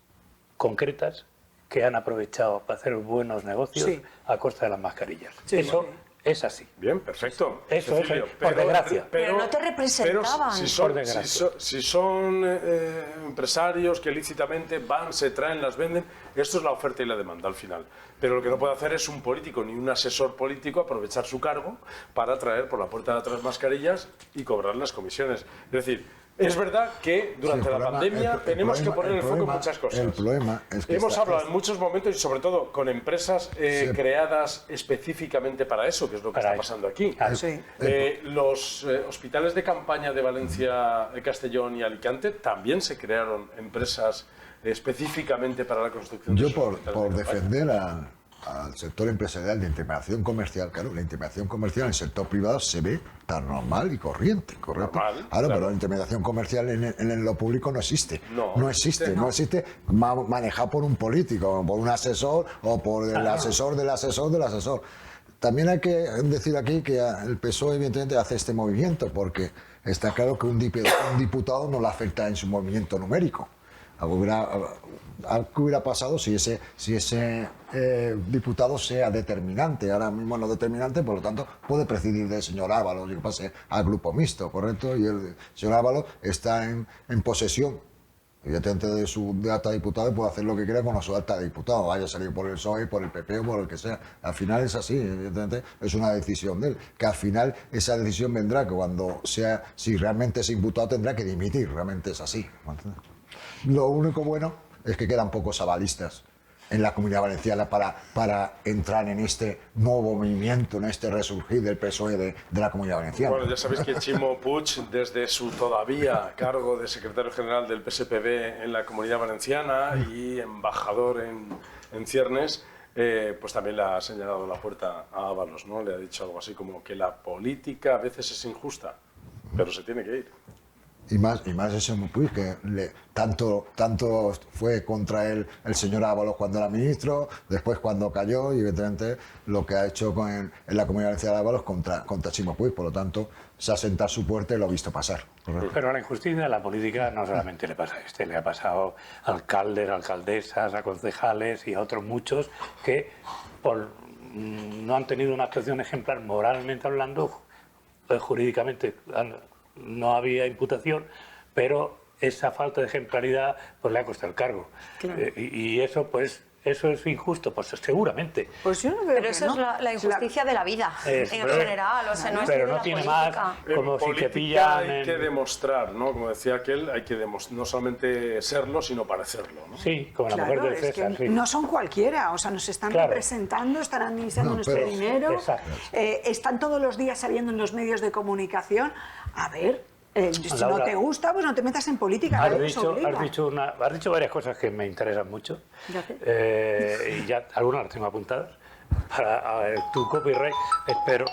concretas que han aprovechado para hacer buenos negocios a costa de las mascarillas. Sí, eso es así. Bien, perfecto. Eso Cecilio, es, por desgracia. Pero no te representaban. Si son empresarios que lícitamente van, se traen, las venden, esto es la oferta y la demanda al final. Pero lo que no puede hacer es un político ni un asesor político aprovechar su cargo para traer por la puerta de atrás mascarillas y cobrar las comisiones. Es decir, es verdad que durante la pandemia tenemos que poner el foco en muchas cosas. El problema es que hemos hablado en muchos momentos y sobre todo con empresas creadas específicamente para eso, que es lo que está pasando aquí. Los hospitales de campaña de Valencia, Castellón y Alicante también se crearon empresas específicamente para la construcción de Yo esos hospitales por de defender al sector empresarial de intermediación comercial, claro, la intermediación comercial en el sector privado se ve tan normal y corriente, ¿correcto? Normal, claro, pero la intermediación comercial en lo público no existe. No existe manejado por un político, por un asesor o por el asesor del asesor del asesor. También hay que decir aquí que el PSOE evidentemente hace este movimiento porque está claro que un diputado no le afecta en su movimiento numérico. Algo hubiera pasado si ese diputado sea determinante. Ahora mismo no determinante, por lo tanto, puede prescindir del señor Ábalos y que pase al grupo mixto, ¿correcto? Y el señor Ábalos está en posesión, evidentemente, de su acta de diputado y puede hacer lo que quiera con su acta de diputado, vaya a salir por el PSOE, por el PP o por el que sea. Al final es así, evidentemente, es una decisión de él, que al final esa decisión vendrá que cuando sea, si realmente es imputado tendrá que dimitir, realmente es así. Lo único bueno es que quedan pocos avalistas en la Comunidad Valenciana para entrar en este nuevo movimiento, en este resurgir del PSOE de la Comunidad Valenciana. Bueno, ya sabéis que Chimo Puig, desde su todavía cargo de secretario general del PSPB en la Comunidad Valenciana y embajador en ciernes, pues también le ha señalado la puerta a Ábalos, ¿no? Le ha dicho algo así como que la política a veces es injusta, pero se tiene que ir. Y más ese Puig, que tanto fue contra él el señor Ábalos cuando era ministro, después cuando cayó, y evidentemente lo que ha hecho en la Comunidad Valenciana de Ábalos contra Ximo Puig. Por lo tanto, se ha sentado a su puerta y lo ha visto pasar. ¿Correcto? Pero la injusticia de la política no solamente le pasa a este, le ha pasado a alcaldes, a alcaldesas, a concejales y a otros muchos que no han tenido una actuación ejemplar moralmente hablando, jurídicamente no había imputación, pero esa falta de ejemplaridad pues le ha costado el cargo. Claro. Y eso pues eso es injusto, pues seguramente. Pues yo no veo Pero eso es la injusticia de la vida en general, o sea, no es pero de no la tiene política. más, como si te política pillan hay que demostrar, ¿no? Como decía aquel, hay que no solamente serlo, sino parecerlo, ¿no? Sí, como la mujer Claro, del es César, que sí. no son cualquiera, o sea, nos están Claro. representando, están administrando No, nuestro pero- dinero, Exacto. están todos los días saliendo en los medios de comunicación. A ver, si no Laura, te gusta, pues no te metas en política. Has nadie nos obliga. has dicho varias cosas que me interesan mucho. Gracias. Y ya algunas las tengo apuntadas para tu copyright. Espero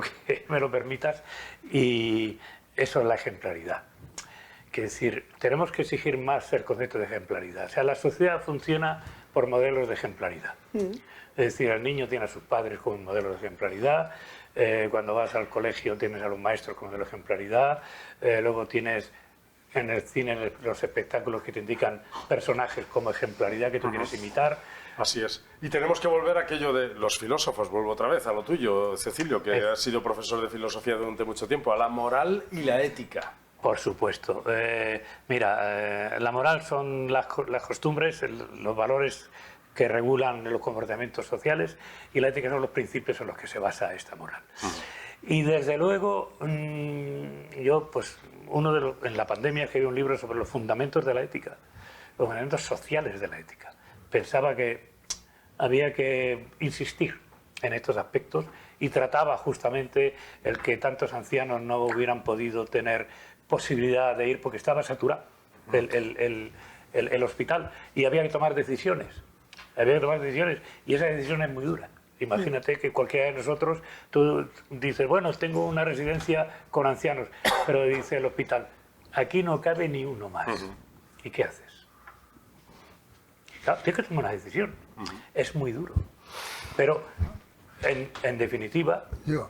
que me lo permitas. Y eso es la ejemplaridad. Que decir, tenemos que exigir más el concepto de ejemplaridad. O sea, la sociedad funciona por modelos de ejemplaridad. Es decir, el niño tiene a sus padres como modelos de ejemplaridad. Cuando vas al colegio tienes a los maestros como modelo de ejemplaridad. Luego tienes en el cine los espectáculos que te indican personajes como ejemplaridad que tú quieres imitar. Así es. Y tenemos que volver a aquello de los filósofos, vuelvo otra vez a lo tuyo, Cecilio, que has sido profesor de filosofía durante mucho tiempo, a la moral y la ética. Por supuesto. La moral son las costumbres, los valores que regulan los comportamientos sociales, y la ética son los principios en los que se basa esta moral. Y desde luego, yo, pues, en la pandemia escribí un libro sobre los fundamentos de la ética, los fundamentos sociales de la ética. Pensaba que había que insistir en estos aspectos y trataba justamente el que tantos ancianos no hubieran podido tener posibilidad de ir porque estaba saturado el hospital y había que tomar decisiones. Y esa decisión es muy dura. Imagínate que cualquiera de nosotros, tú dices, bueno, tengo una residencia con ancianos, pero dice el hospital, aquí no cabe ni uno más. ¿Y qué haces? Claro, tienes que tomar una decisión. Es muy duro. Pero, en definitiva... Yo,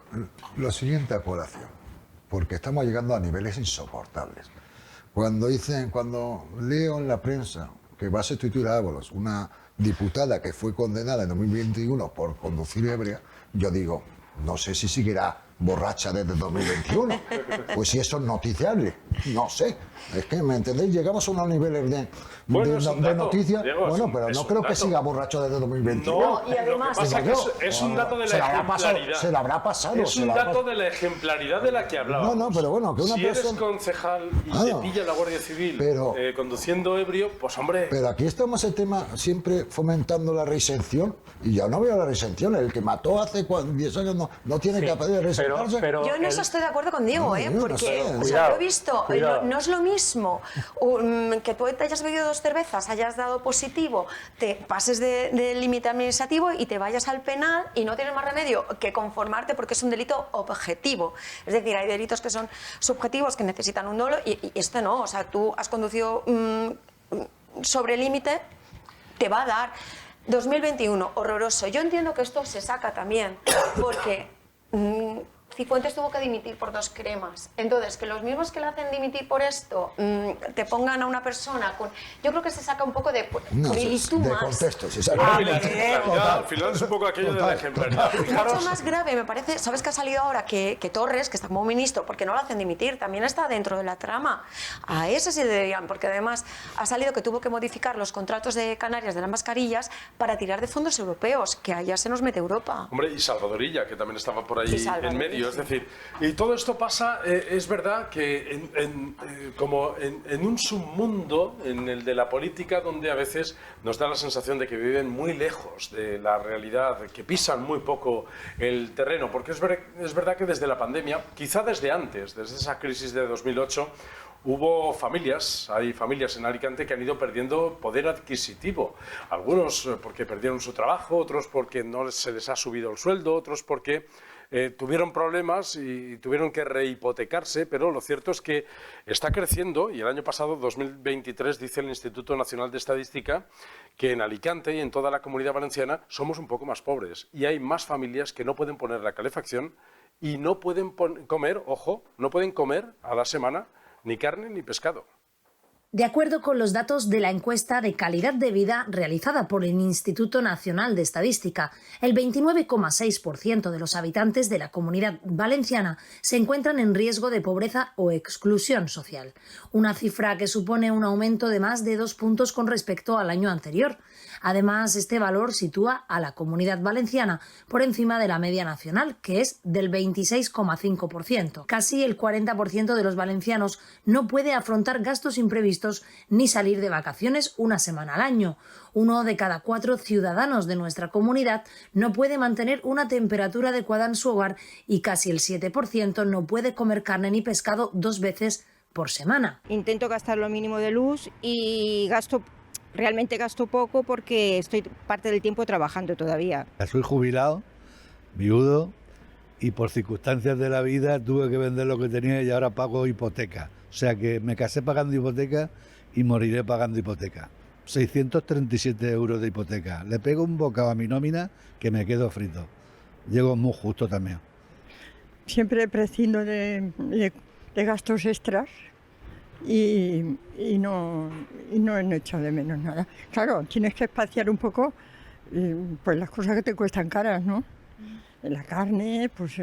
lo siguiente a colación, porque estamos llegando a niveles insoportables. Cuando leo en la prensa que va a sustituir a Ábalos, una diputada que fue condenada en 2021 por conducir ebria, yo digo, no sé si seguirá borracha desde 2021. Pues si eso es noticiable, no sé. Es que, ¿me entendéis? Llegamos a unos niveles de noticias. Diego, bueno, pero no creo que siga borracho desde 2021. No, Y además, lo que pasa es que es un dato de la ejemplaridad. Se le habrá pasado. Es un dato de la ejemplaridad de la que hablábamos. No, pero bueno, que una si persona... eres concejal y te pilla la Guardia Civil conduciendo ebrio, pues hombre... Pero aquí estamos el tema siempre fomentando la reinserción, y yo no veo la reinserción. El que mató hace 10 años no tiene que pedir reinsertarse. Yo en eso estoy de acuerdo con Diego, No, yo no porque sé. o sea, Cuidado, yo he visto, cuidado. no es lo mismo que tú te hayas bebido 2 cervezas, hayas dado positivo, te pases del límite administrativo y te vayas al penal y no tienes más remedio que conformarte porque es un delito objetivo. Es decir, hay delitos que son subjetivos, que necesitan un dolo, y este no. O sea, tú has conducido sobre el límite, te va a dar. 2021, horroroso. Yo entiendo que esto se saca también porque Cifuentes tuvo que dimitir por 2 cremas. Entonces, que los mismos que le hacen dimitir por esto te pongan a una persona con... Yo creo que se saca un poco de de contexto. Se saca. Bueno, y la ejemplaridad, al final es un poco aquello de la ejemplaridad. Mucho más grave me parece, ¿sabes que ha salido ahora? Que Torres, que está como ministro, porque no lo hacen dimitir, también está dentro de la trama. A ese sí le deberían, porque además ha salido que tuvo que modificar los contratos de Canarias de las mascarillas para tirar de fondos europeos, que allá se nos mete Europa. Hombre, y Salvadorilla, que también estaba por ahí Y Salvadorilla, en medio. Es decir, y todo esto pasa, es verdad que como en un submundo, en el de la política, donde a veces nos da la sensación de que viven muy lejos de la realidad, que pisan muy poco el terreno, porque es verdad que desde la pandemia, quizá desde antes, desde esa crisis de 2008, hay familias en Alicante que han ido perdiendo poder adquisitivo. Algunos porque perdieron su trabajo, otros porque no se les ha subido el sueldo, otros porque tuvieron problemas y tuvieron que rehipotecarse, pero lo cierto es que está creciendo y el año pasado, 2023, dice el Instituto Nacional de Estadística que en Alicante y en toda la Comunidad Valenciana somos un poco más pobres y hay más familias que no pueden poner la calefacción y no pueden comer, ojo, no pueden comer a la semana ni carne ni pescado. De acuerdo con los datos de la encuesta de calidad de vida realizada por el Instituto Nacional de Estadística, el 29,6% de los habitantes de la Comunidad Valenciana se encuentran en riesgo de pobreza o exclusión social, una cifra que supone un aumento de más de 2 puntos con respecto al año anterior. Además, este valor sitúa a la Comunidad Valenciana por encima de la media nacional, que es del 26,5%. Casi el 40% de los valencianos no puede afrontar gastos imprevistos ni salir de vacaciones una semana al año. 1 de cada 4 ciudadanos de nuestra comunidad no puede mantener una temperatura adecuada en su hogar y casi el 7% no puede comer carne ni pescado 2 veces por semana. Intento gastar lo mínimo de luz y realmente gasto poco porque estoy parte del tiempo trabajando todavía. Soy jubilado, viudo, y por circunstancias de la vida tuve que vender lo que tenía y ahora pago hipoteca. O sea que me casé pagando hipoteca y moriré pagando hipoteca. 637 euros de hipoteca. Le pego un bocado a mi nómina que me quedo frito. Llego muy justo también. Siempre prescindo de gastos extras. Y no he echado de menos nada. Claro, tienes que espaciar un poco pues las cosas que te cuestan caras, ¿no? La carne, pues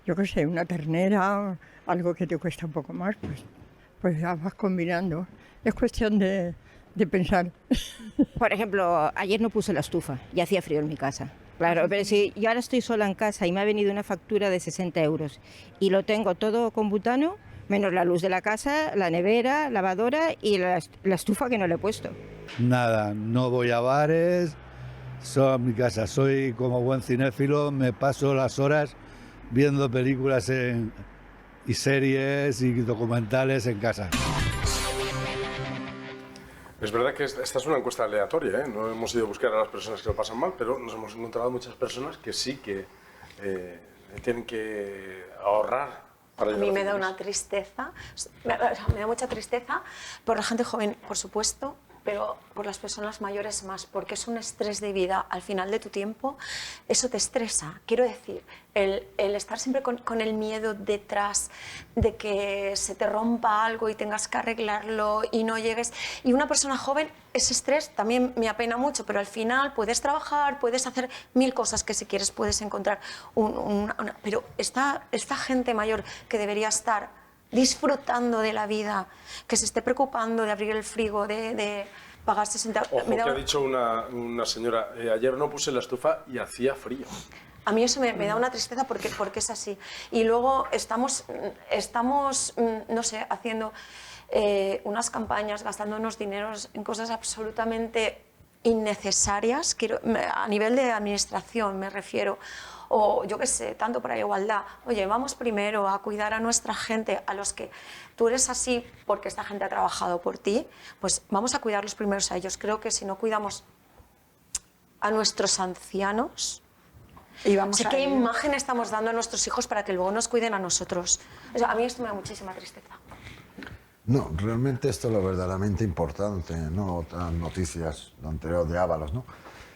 yo qué sé, una ternera, algo que te cuesta un poco más, pues ya vas combinando. Es cuestión de pensar. Por ejemplo, ayer no puse la estufa y hacía frío en mi casa. Claro, pero si yo ahora estoy sola en casa y me ha venido una factura de 60 euros y lo tengo todo con butano, menos la luz de la casa, la nevera, lavadora y la estufa que no le he puesto. Nada, no voy a bares, soy en mi casa, soy como buen cinéfilo, me paso las horas viendo películas y series y documentales en casa. Es verdad que esta es una encuesta aleatoria, ¿eh? No hemos ido a buscar a las personas que lo pasan mal, pero nos hemos encontrado muchas personas que sí que tienen que ahorrar. A mí me da una tristeza, me da mucha tristeza por la gente joven, por supuesto, pero por las personas mayores más, porque es un estrés de vida al final de tu tiempo, eso te estresa. Quiero decir, el estar siempre con el miedo detrás de que se te rompa algo y tengas que arreglarlo y no llegues. Y una persona joven, ese estrés también me apena mucho, pero al final puedes trabajar, puedes hacer 1000 cosas que si quieres puedes encontrar pero esta gente mayor que debería estar disfrutando de la vida, que se esté preocupando de abrir el frigo, de pagar 60 euros. Ojo, que ha dicho una señora, ayer no puse la estufa y hacía frío. A mí eso me da una tristeza porque es así. Y luego estamos no sé, haciendo unas campañas, gastando unos dineros en cosas absolutamente innecesarias, a nivel de administración me refiero, o yo qué sé, tanto para la igualdad. Oye, vamos primero a cuidar a nuestra gente, a los que tú eres así porque esta gente ha trabajado por ti, pues vamos a cuidarlos primeros a ellos. Creo que si no cuidamos a nuestros ancianos, ¿qué imagen estamos dando a nuestros hijos para que luego nos cuiden a nosotros? O sea, a mí esto me da muchísima tristeza. No, realmente esto es lo verdaderamente importante, no otras noticias, lo anterior de Ábalos, ¿no?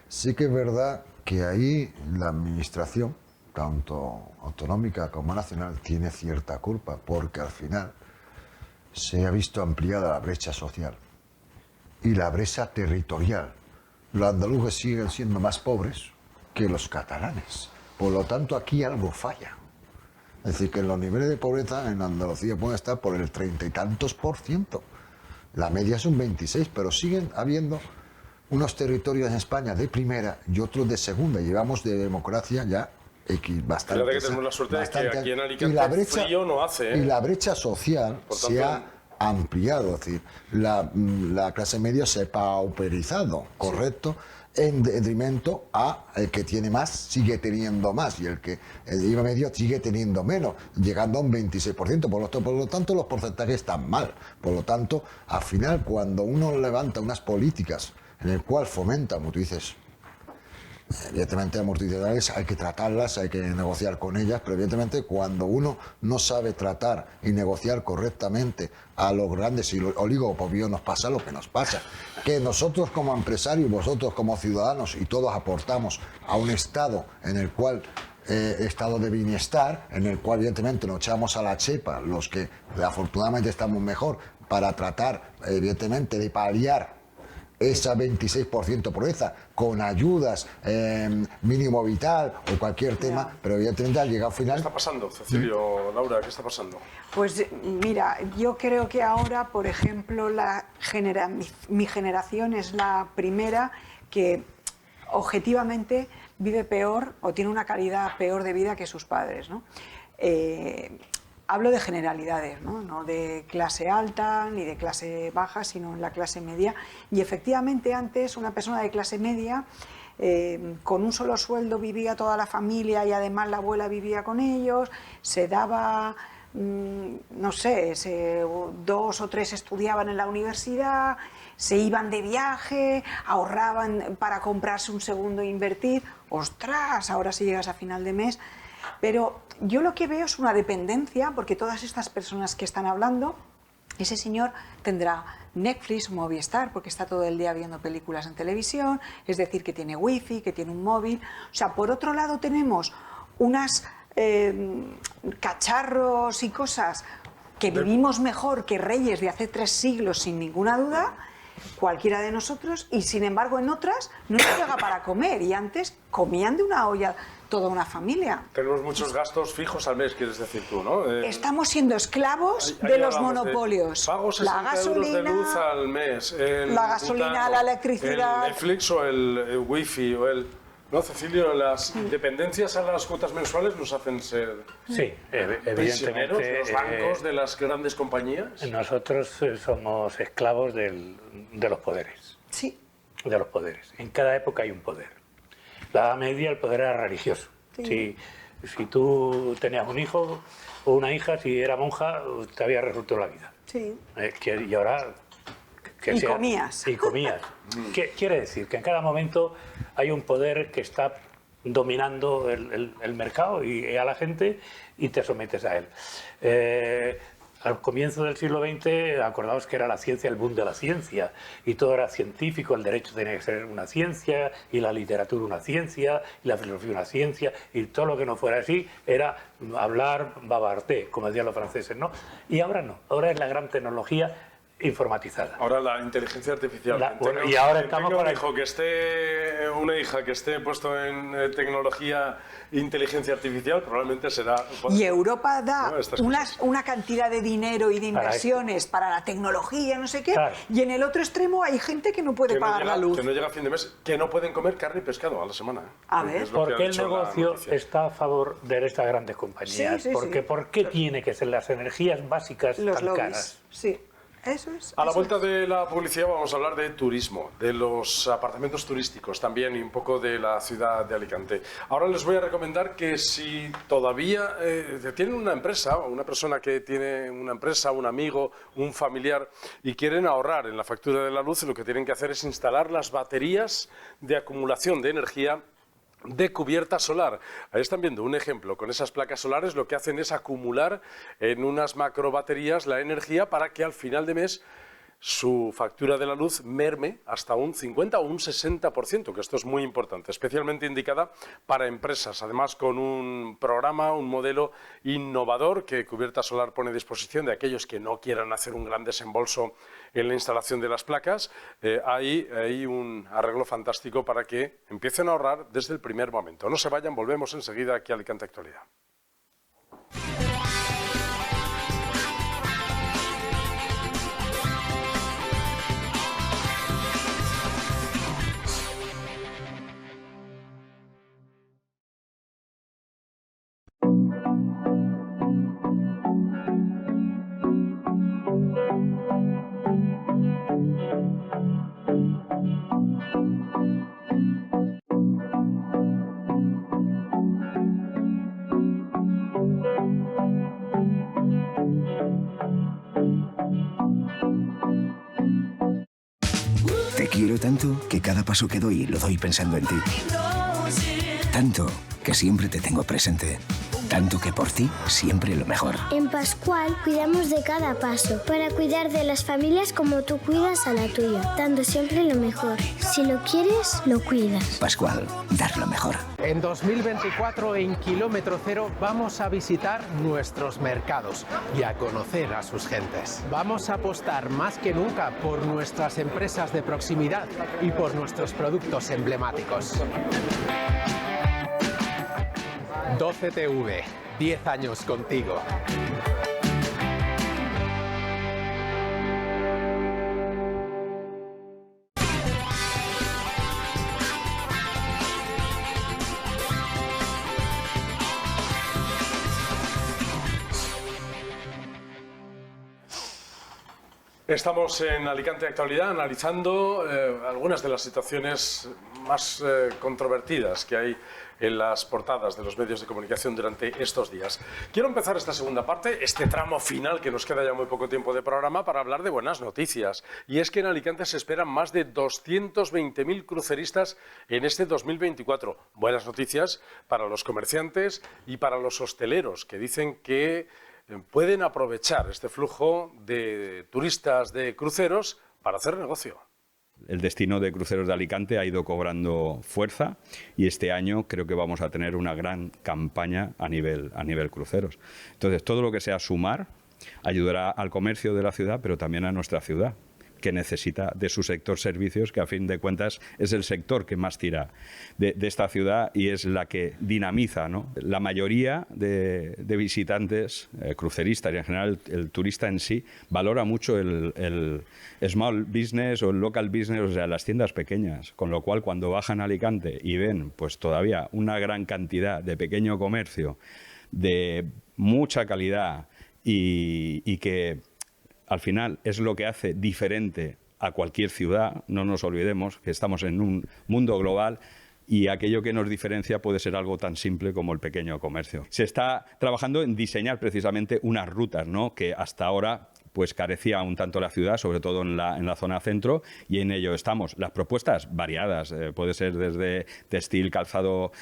Sí que es verdad que ahí la administración, tanto autonómica como nacional, tiene cierta culpa, porque al final se ha visto ampliada la brecha social y la brecha territorial. Los andaluces siguen siendo más pobres que los catalanes, por lo tanto aquí algo falla. Es decir, que los niveles de pobreza en Andalucía pueden estar por el 30 y tantos %. La media es un 26%, pero siguen habiendo unos territorios en España de primera y otros de segunda. Llevamos de democracia ya bastante. Fíjate que tenemos la suerte de que aquí en Alicante frío no hace, ¿eh? Y la brecha social se ha ampliado, es decir, la clase media se ha pauperizado, ¿correcto? En detrimento a el que tiene más sigue teniendo más y el que el medio sigue teniendo menos, llegando a un 26%. Por lo tanto, los porcentajes están mal. Por lo tanto, al final, cuando uno levanta unas políticas en el cual fomenta, como tú dices, evidentemente las multinacionales hay que tratarlas, hay que negociar con ellas, pero evidentemente cuando uno no sabe tratar y negociar correctamente a los grandes oligopolios, nos pasa lo que nos pasa, que nosotros como empresarios, vosotros como ciudadanos y todos aportamos a un Estado en el cual estado de bienestar, en el cual evidentemente nos echamos a la chepa los que afortunadamente estamos mejor para tratar evidentemente de paliar esa 26% pobreza con ayudas, mínimo vital o cualquier tema, pero evidentemente al llegar al final... ¿Qué está pasando, Cecilio, Laura? ¿Qué está pasando? Pues mira, yo creo que ahora, por ejemplo, mi generación es la primera que objetivamente vive peor o tiene una calidad peor de vida que sus padres, ¿no? Hablo de generalidades, ¿no? No de clase alta ni de clase baja, sino en la clase media. Y efectivamente antes una persona de clase media con un solo sueldo vivía toda la familia y además la abuela vivía con ellos, se daba, no sé, 2 o 3 estudiaban en la universidad, se iban de viaje, ahorraban para comprarse un segundo e invertir. ¡Ostras! Ahora si llegas a final de mes... Pero yo lo que veo es una dependencia, porque todas estas personas que están hablando, ese señor tendrá Netflix, Movistar, porque está todo el día viendo películas en televisión, es decir, que tiene wifi, que tiene un móvil. O sea, por otro lado tenemos unas cacharros y cosas que vivimos mejor que reyes de hace 3 siglos, sin ninguna duda, cualquiera de nosotros, y sin embargo en otras no se llega para comer, y antes comían de una olla toda una familia. Tenemos muchos gastos fijos al mes, quieres decir tú, ¿no? Estamos siendo esclavos de los monopolios. Pago 60 euros de luz al mes. La gasolina, la electricidad... El Netflix o el wifi o el... ¿No, Cecilio? Las dependencias a las cuotas mensuales nos hacen ser... Sí, evidentemente. Los bancos de las grandes compañías. Nosotros somos esclavos de los poderes. Sí. De los poderes. En cada época hay un poder. La Edad Media el poder era religioso. Sí. Si tú tenías un hijo o una hija, si era monja, te había resuelto la vida. Sí. Y ahora... comías. Y comías. Quiere decir que en cada momento hay un poder que está dominando el mercado y a la gente y te sometes a él. Al comienzo del siglo XX, acordaos que era la ciencia, el boom de la ciencia, y todo era científico, el derecho tenía que ser una ciencia, y la literatura una ciencia, y la filosofía una ciencia, y todo lo que no fuera así era hablar bavarté, como decían los franceses, ¿no? Y ahora no, ahora es la gran tecnología informatizada. Ahora la inteligencia artificial. Y ahora estamos para una hija que esté puesto en tecnología e inteligencia artificial, probablemente será... Y Europa da una cantidad de dinero y de inversiones para la tecnología, no sé qué, y en el otro extremo hay gente que no puede pagar la luz. Que no llega a fin de mes, que no pueden comer carne y pescado a la semana. A ver. Porque el negocio está a favor de estas grandes compañías. Sí, porque ¿por qué tiene que ser las energías básicas los tan lobbies, caras? Sí. Eso es. A la vuelta de la publicidad vamos a hablar de turismo, de los apartamentos turísticos también y un poco de la ciudad de Alicante. Ahora les voy a recomendar que si todavía tienen una empresa o una persona que tiene una empresa, un amigo, un familiar y quieren ahorrar en la factura de la luz, lo que tienen que hacer es instalar las baterías de acumulación de energía de cubierta solar. Ahí están viendo un ejemplo. Con esas placas solares lo que hacen es acumular en unas macro baterías la energía para que al final de mes su factura de la luz merme hasta un 50 o un 60%, que esto es muy importante, especialmente indicada para empresas, además con un programa, un modelo innovador que Cubierta Solar pone a disposición de aquellos que no quieran hacer un gran desembolso en la instalación de las placas. Hay un arreglo fantástico para que empiecen a ahorrar desde el primer momento. No se vayan, volvemos enseguida aquí a Alicante Actualidad. Te quiero tanto que cada paso que doy lo doy pensando en ti. Tanto que siempre te tengo presente. Tanto que por ti siempre lo mejor. En Pascual cuidamos de cada paso para cuidar de las familias como tú cuidas a la tuya, dando siempre lo mejor. Si lo quieres, lo cuidas. Pascual, dar lo mejor. En 2024 en Kilómetro Cero vamos a visitar nuestros mercados y a conocer a sus gentes. Vamos a apostar más que nunca por nuestras empresas de proximidad y por nuestros productos emblemáticos. 12TV, 10 años contigo. Estamos en Alicante Actualidad analizando algunas de las situaciones más controvertidas que hay en las portadas de los medios de comunicación durante estos días. Quiero empezar esta segunda parte, este tramo final que nos queda ya muy poco tiempo de programa, para hablar de buenas noticias. Y es que en Alicante se esperan más de 220.000 cruceristas en este 2024. Buenas noticias para los comerciantes y para los hosteleros, que dicen que pueden aprovechar este flujo de turistas de cruceros para hacer negocio. El destino de cruceros de Alicante ha ido cobrando fuerza y este año creo que vamos a tener una gran campaña a nivel cruceros. Entonces, todo lo que sea sumar ayudará al comercio de la ciudad, pero también a nuestra ciudad, que necesita de su sector servicios, que a fin de cuentas es el sector que más tira de esta ciudad y es la que dinamiza, ¿no? La mayoría de visitantes, cruceristas y en general el turista en sí, valora mucho el small business o el local business, o sea, las tiendas pequeñas, con lo cual cuando bajan a Alicante y ven pues todavía una gran cantidad de pequeño comercio, de mucha calidad y que al final es lo que hace diferente a cualquier ciudad. No nos olvidemos que estamos en un mundo global y aquello que nos diferencia puede ser algo tan simple como el pequeño comercio. Se está trabajando en diseñar precisamente unas rutas, ¿no?, que hasta ahora pues carecía un tanto la ciudad, sobre todo en la zona centro, y en ello estamos. Las propuestas variadas, puede ser desde textil, calzado,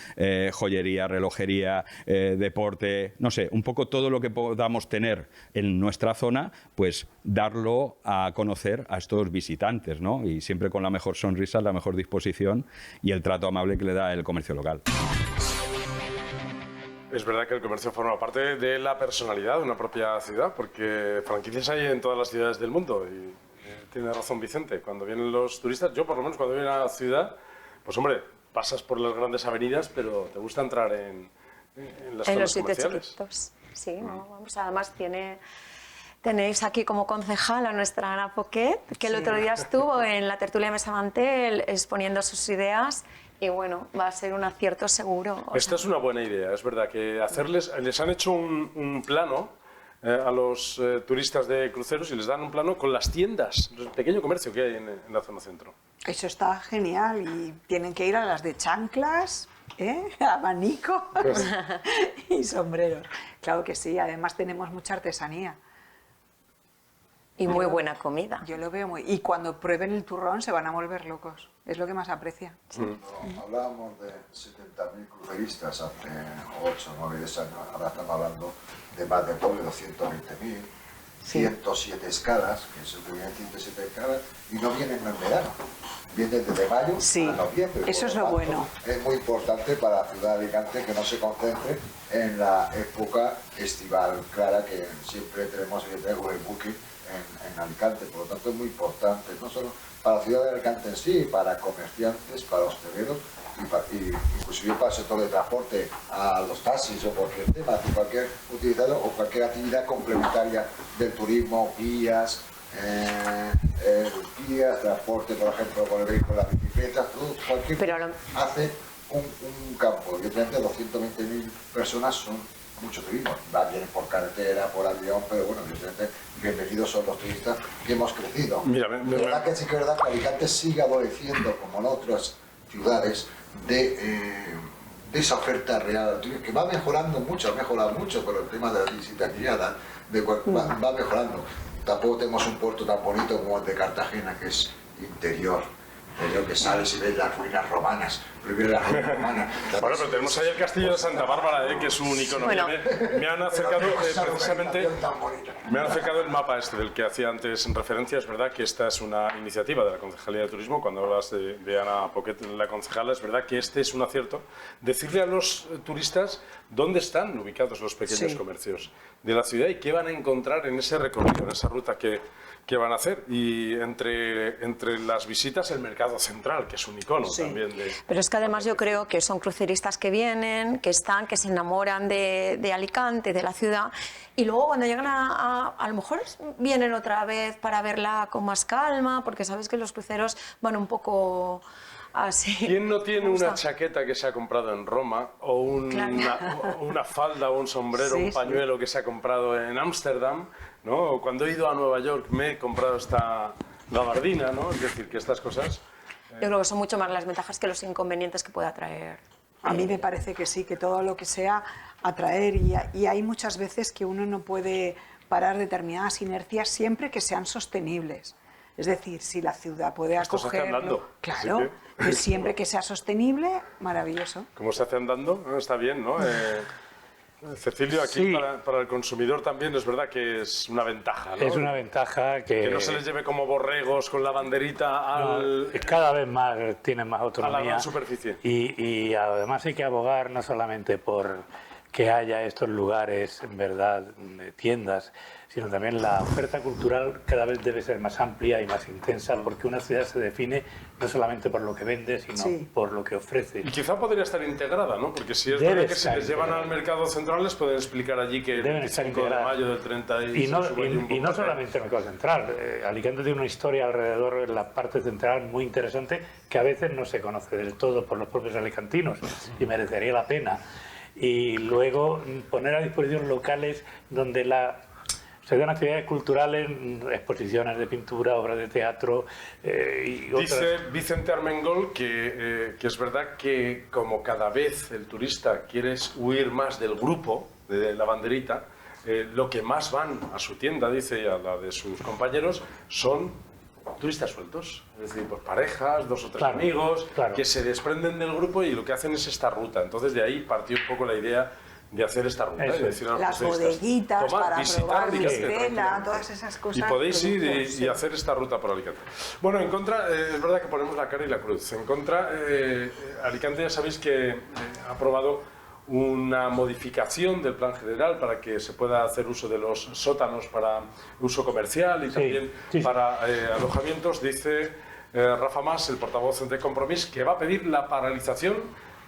joyería, relojería, deporte, no sé, un poco todo lo que podamos tener en nuestra zona, pues darlo a conocer a estos visitantes, ¿no? Y siempre con la mejor sonrisa, la mejor disposición y el trato amable que le da el comercio local. Es verdad que el comercio forma parte de la personalidad de una propia ciudad, porque franquicias hay en todas las ciudades del mundo y tiene razón Vicente. Cuando vienen los turistas, yo por lo menos cuando voy a una ciudad, pues hombre, pasas por las grandes avenidas, pero te gusta entrar en las zonas comerciales. Chiquitos. Sí, no, vamos, además tenéis aquí como concejal a nuestra Ana Poquet, que el otro día estuvo en la tertulia de Mesa Mantel exponiendo sus ideas. Y bueno, va a ser un acierto seguro. Esta es una buena idea, es verdad, que les han hecho un plano a los turistas de cruceros y les dan un plano con las tiendas, el pequeño comercio que hay en la zona centro. Eso está genial y tienen que ir a las de chanclas, abanico y sombreros. Claro que sí, además tenemos mucha artesanía. Y muy buena comida. Yo lo veo muy... Y cuando prueben el turrón se van a volver locos. Es lo que más aprecia. Sí. Hablábamos de 70.000 cruceristas hace 8 o 9 años. Ahora estamos hablando de más de 220.000. 107 escalas, que se incluyen 107 escalas, y no vienen en verano. Vienen desde mayo a noviembre. Eso es lo bueno. Es muy importante para la ciudad de Alicante que no se concentre en la época estival clara que siempre tenemos el booking en Alicante. Por lo tanto es muy importante, no solo para la ciudad de Alicante en sí, para comerciantes, para hosteleros y inclusive para el sector de transporte, a los taxis o cualquier tema, cualquier utilizador o cualquier actividad complementaria del turismo, guías, transporte, por ejemplo, con el vehículo, la bicicleta, cualquier hace un campo. Evidentemente 220.000 personas son mucho turismo, vienen por carretera, por avión, pero bueno, evidentemente bienvenidos son los turistas que hemos crecido. Mira, verdad que sí que es verdad que Alicante sigue adoleciendo, como en otras ciudades, de esa oferta real, que va mejorando mucho, ha mejorado mucho, pero el tema de la visita guiada va mejorando. Tampoco tenemos un puerto tan bonito como el de Cartagena, que es interior, que sales y ves las ruinas romanas, Bueno, pero tenemos ahí el castillo de Santa Bárbara, que es un icono. Bueno. Me han acercado precisamente, me han acercado el mapa este del que hacía antes en referencia. Es verdad que esta es una iniciativa de la Concejalía de Turismo. Cuando hablas de Ana Poquet, la concejala, es verdad que este es un acierto. Decirle a los turistas dónde están ubicados los pequeños comercios de la ciudad y qué van a encontrar en ese recorrido, en esa ruta que van a hacer. Y entre las visitas el mercado central, que es un icono también de... Pero es que además yo creo que son cruceristas que vienen, que se enamoran de Alicante, de la ciudad, y luego cuando llegan a lo mejor vienen otra vez para verla con más calma, porque sabes que los cruceros van un poco... así. ¿Quién no tiene una chaqueta que se ha comprado en Roma o una falda o un sombrero, un pañuelo que se ha comprado en Ámsterdam, ¿no? Cuando he ido a Nueva York me he comprado esta gabardina, ¿no? Es decir, que estas cosas... Yo creo que son mucho más las ventajas que los inconvenientes que pueda traer. A mí me parece que sí, que todo lo que sea atraer, y hay muchas veces que uno no puede parar determinadas inercias siempre que sean sostenibles. Es decir, si la ciudad puede acogerlo, claro, pues siempre que sea sostenible, maravilloso. ¿Cómo se hace andando? Está bien, ¿no? Cecilio, aquí para el consumidor también es verdad que es una ventaja, ¿no? Es una ventaja que no se les lleve como borregos con la banderita al... No, cada vez más tienen más autonomía. A la gran superficie. Y además hay que abogar no solamente por que haya estos lugares, en verdad, tiendas, sino también la oferta cultural cada vez debe ser más amplia y más intensa, porque una ciudad se define no solamente por lo que vende, sino por lo que ofrece. Y quizá podría estar integrada, ¿no? Porque si es verdad que si les llevan al mercado central, les pueden explicar allí que deben el estar 5 de mayo del 30 y no solamente el mercado central. Alicante tiene una historia alrededor de la parte central muy interesante que a veces no se conoce del todo por los propios alicantinos y merecería la pena. Y luego poner a disposición locales donde se dan actividades culturales, exposiciones de pintura, obras de teatro y otras. Dice Vicente Armengol que es verdad que como cada vez el turista quiere huir más del grupo, de la banderita, lo que más van a su tienda, dice, y a la de sus compañeros, son turistas sueltos, es decir, pues parejas, 2 o 3 amigos, que se desprenden del grupo y lo que hacen es esta ruta. Entonces de ahí partió un poco la idea de hacer esta ruta. Es decir, las bodeguitas para probar Mistela, todas esas cosas. Y podéis ir y hacer esta ruta por Alicante. Bueno, en contra, es verdad que ponemos la cara y la cruz. En contra, Alicante ya sabéis que ha aprobado una modificación del plan general para que se pueda hacer uso de los sótanos para uso comercial y también para alojamientos. Dice Rafa Mas, el portavoz de Compromís, que va a pedir la paralización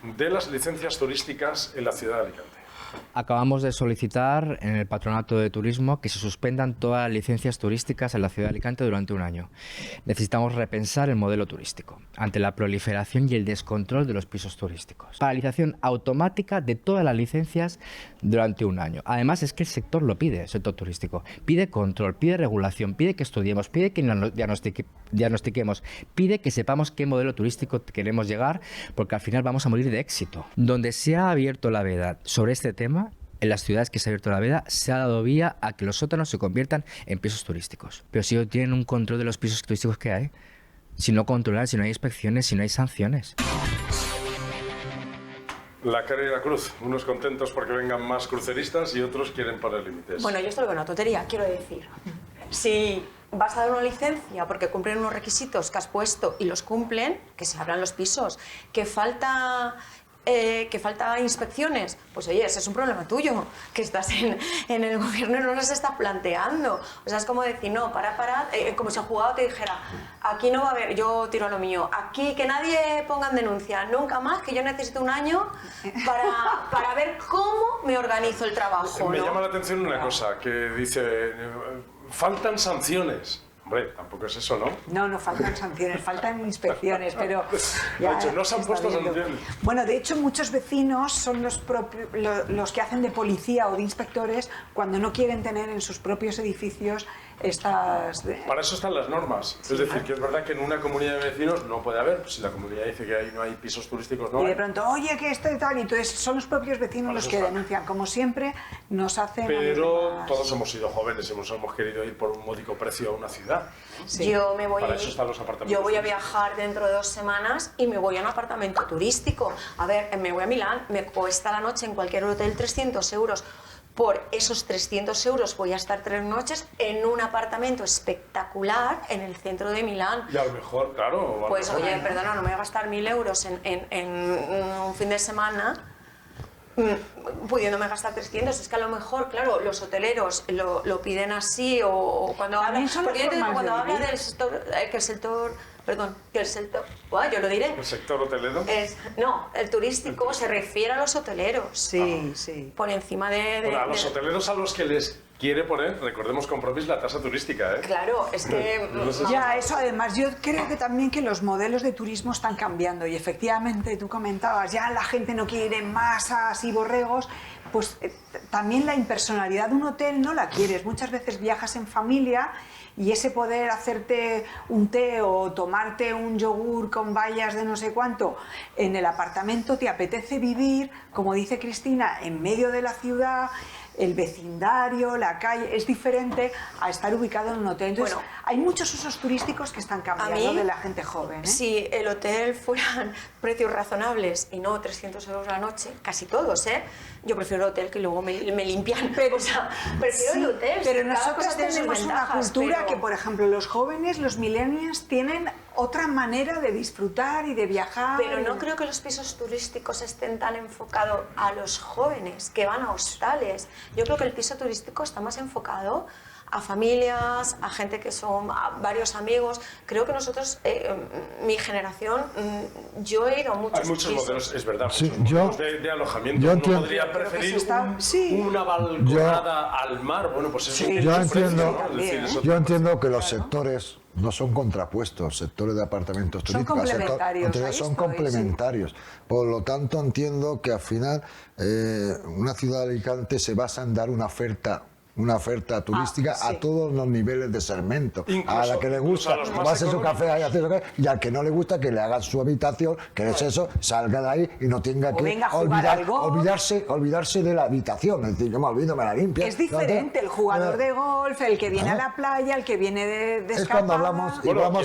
de las licencias turísticas en la ciudad de Alicante. Acabamos de solicitar en el Patronato de Turismo que se suspendan todas las licencias turísticas en la ciudad de Alicante durante un año. Necesitamos repensar el modelo turístico ante la proliferación y el descontrol de los pisos turísticos. Paralización automática de todas las licencias durante un año. Además es que el sector lo pide, el sector turístico. Pide control, pide regulación, pide que estudiemos, pide que diagnostiquemos, pide que sepamos qué modelo turístico queremos llegar, porque al final vamos a morir de éxito. Donde se ha abierto la veda sobre este tema, en las ciudades que se ha abierto la veda, se ha dado vía a que los sótanos se conviertan en pisos turísticos. Pero si no tienen un control de los pisos turísticos que hay, si no controlan, si no hay inspecciones, si no hay sanciones. La cara y la cruz, unos contentos porque vengan más cruceristas y otros quieren poner límites. Bueno, yo esto lo veo una tontería, quiero decir. Si vas a dar una licencia porque cumplen unos requisitos que has puesto y los cumplen, que se abran los pisos. Que falta inspecciones, pues oye, ese es un problema tuyo, que estás en el gobierno y no nos estás planteando. O sea, es como decir, no, como si el juzgado te dijera, aquí no va a haber, yo tiro lo mío, aquí que nadie ponga en denuncia, nunca más, que yo necesito un año para ver cómo me organizo el trabajo. Me llama la atención una cosa, que dice, faltan sanciones. Hombre, tampoco es eso, ¿no? No faltan sanciones, faltan inspecciones, pero... no se han puesto sanciones. Bueno, de hecho, muchos vecinos son los que hacen de policía o de inspectores cuando no quieren tener en sus propios edificios estas... Para eso están las normas. Es decir, que es verdad que en una comunidad de vecinos no puede haber, si la comunidad dice que ahí no hay pisos turísticos, no hay. Y de pronto, oye, que esto y tal, y entonces son los propios vecinos los que denuncian. Como siempre, nos hacen... Pero todos hemos sido jóvenes, hemos querido ir por un módico precio a una ciudad. Sí. Yo me voy, para eso están los apartamentos. Yo voy a viajar dentro de 2 semanas y me voy a un apartamento turístico. A ver, me voy a Milán, me cuesta la noche en cualquier hotel 300 euros. Por esos 300 euros voy a estar 3 noches en un apartamento espectacular en el centro de Milán. Y a lo mejor, claro... Pues oye, perdona, no me voy a gastar 1.000 euros en un fin de semana pudiéndome gastar 300. Es que a lo mejor, claro, los hoteleros lo piden así o cuando hablan... Porque yo te digo, cuando habla del sector, que el sector... Perdón, que el sector... yo lo diré. ¿El sector hotelero? No, el turístico se refiere a los hoteleros. Sí, sí. Por encima de... Bueno, a los hoteleros a los que les quiere poner, recordemos Compromís, la tasa turística, ¿eh? Claro, es que... Ya, eso además, yo creo que también que los modelos de turismo están cambiando y efectivamente tú comentabas, ya la gente no quiere ir en masas y borregos, pues también la impersonalidad de un hotel no la quieres. Muchas veces viajas en familia y ese poder hacerte un té o tomarte un yogur con bayas de no sé cuánto en el apartamento, te apetece vivir, como dice Cristina, en medio de la ciudad, el vecindario, la calle, es diferente a estar ubicado en un hotel. Entonces, hay muchos usos turísticos que están cambiando de la gente joven, ¿eh? Si el hotel fueran precios razonables y no 300 euros la noche, casi todos, ¿eh? Yo prefiero el hotel que luego me limpian, pero, o sea, prefiero el hotel. Pero nosotros tenemos una cultura que, por ejemplo, los jóvenes, los millennials, tienen otra manera de disfrutar y de viajar. Pero no creo que los pisos turísticos estén tan enfocados a los jóvenes que van a hostales. Yo creo que el piso turístico está más enfocado a familias, a gente que son a varios amigos. Creo que nosotros, mi generación, yo he ido a muchos Hay muchos pisos. modelos, es verdad, Sí, muchos modelos de alojamiento. Uno podría preferir una balconada al mar. Bueno, pues eso tiene su precio, ¿no? Es decir, eso yo entiendo que los sectores no son contrapuestos, sectores de apartamentos turísticos, son complementarios. Por lo tanto, entiendo que al final una ciudad de Alicante se basa en dar una oferta turística a todos los niveles de segmento. Incluso, a la que le gusta, tomarse su café ahí, hacer su café, y al que no le gusta, que le hagan su habitación, que es eso, salga de ahí y no tenga que olvidarse de la habitación. Es decir, yo me olvido, me la limpio. Es diferente el jugador de golf, el que viene a la playa, el que viene de es cuando hablamos,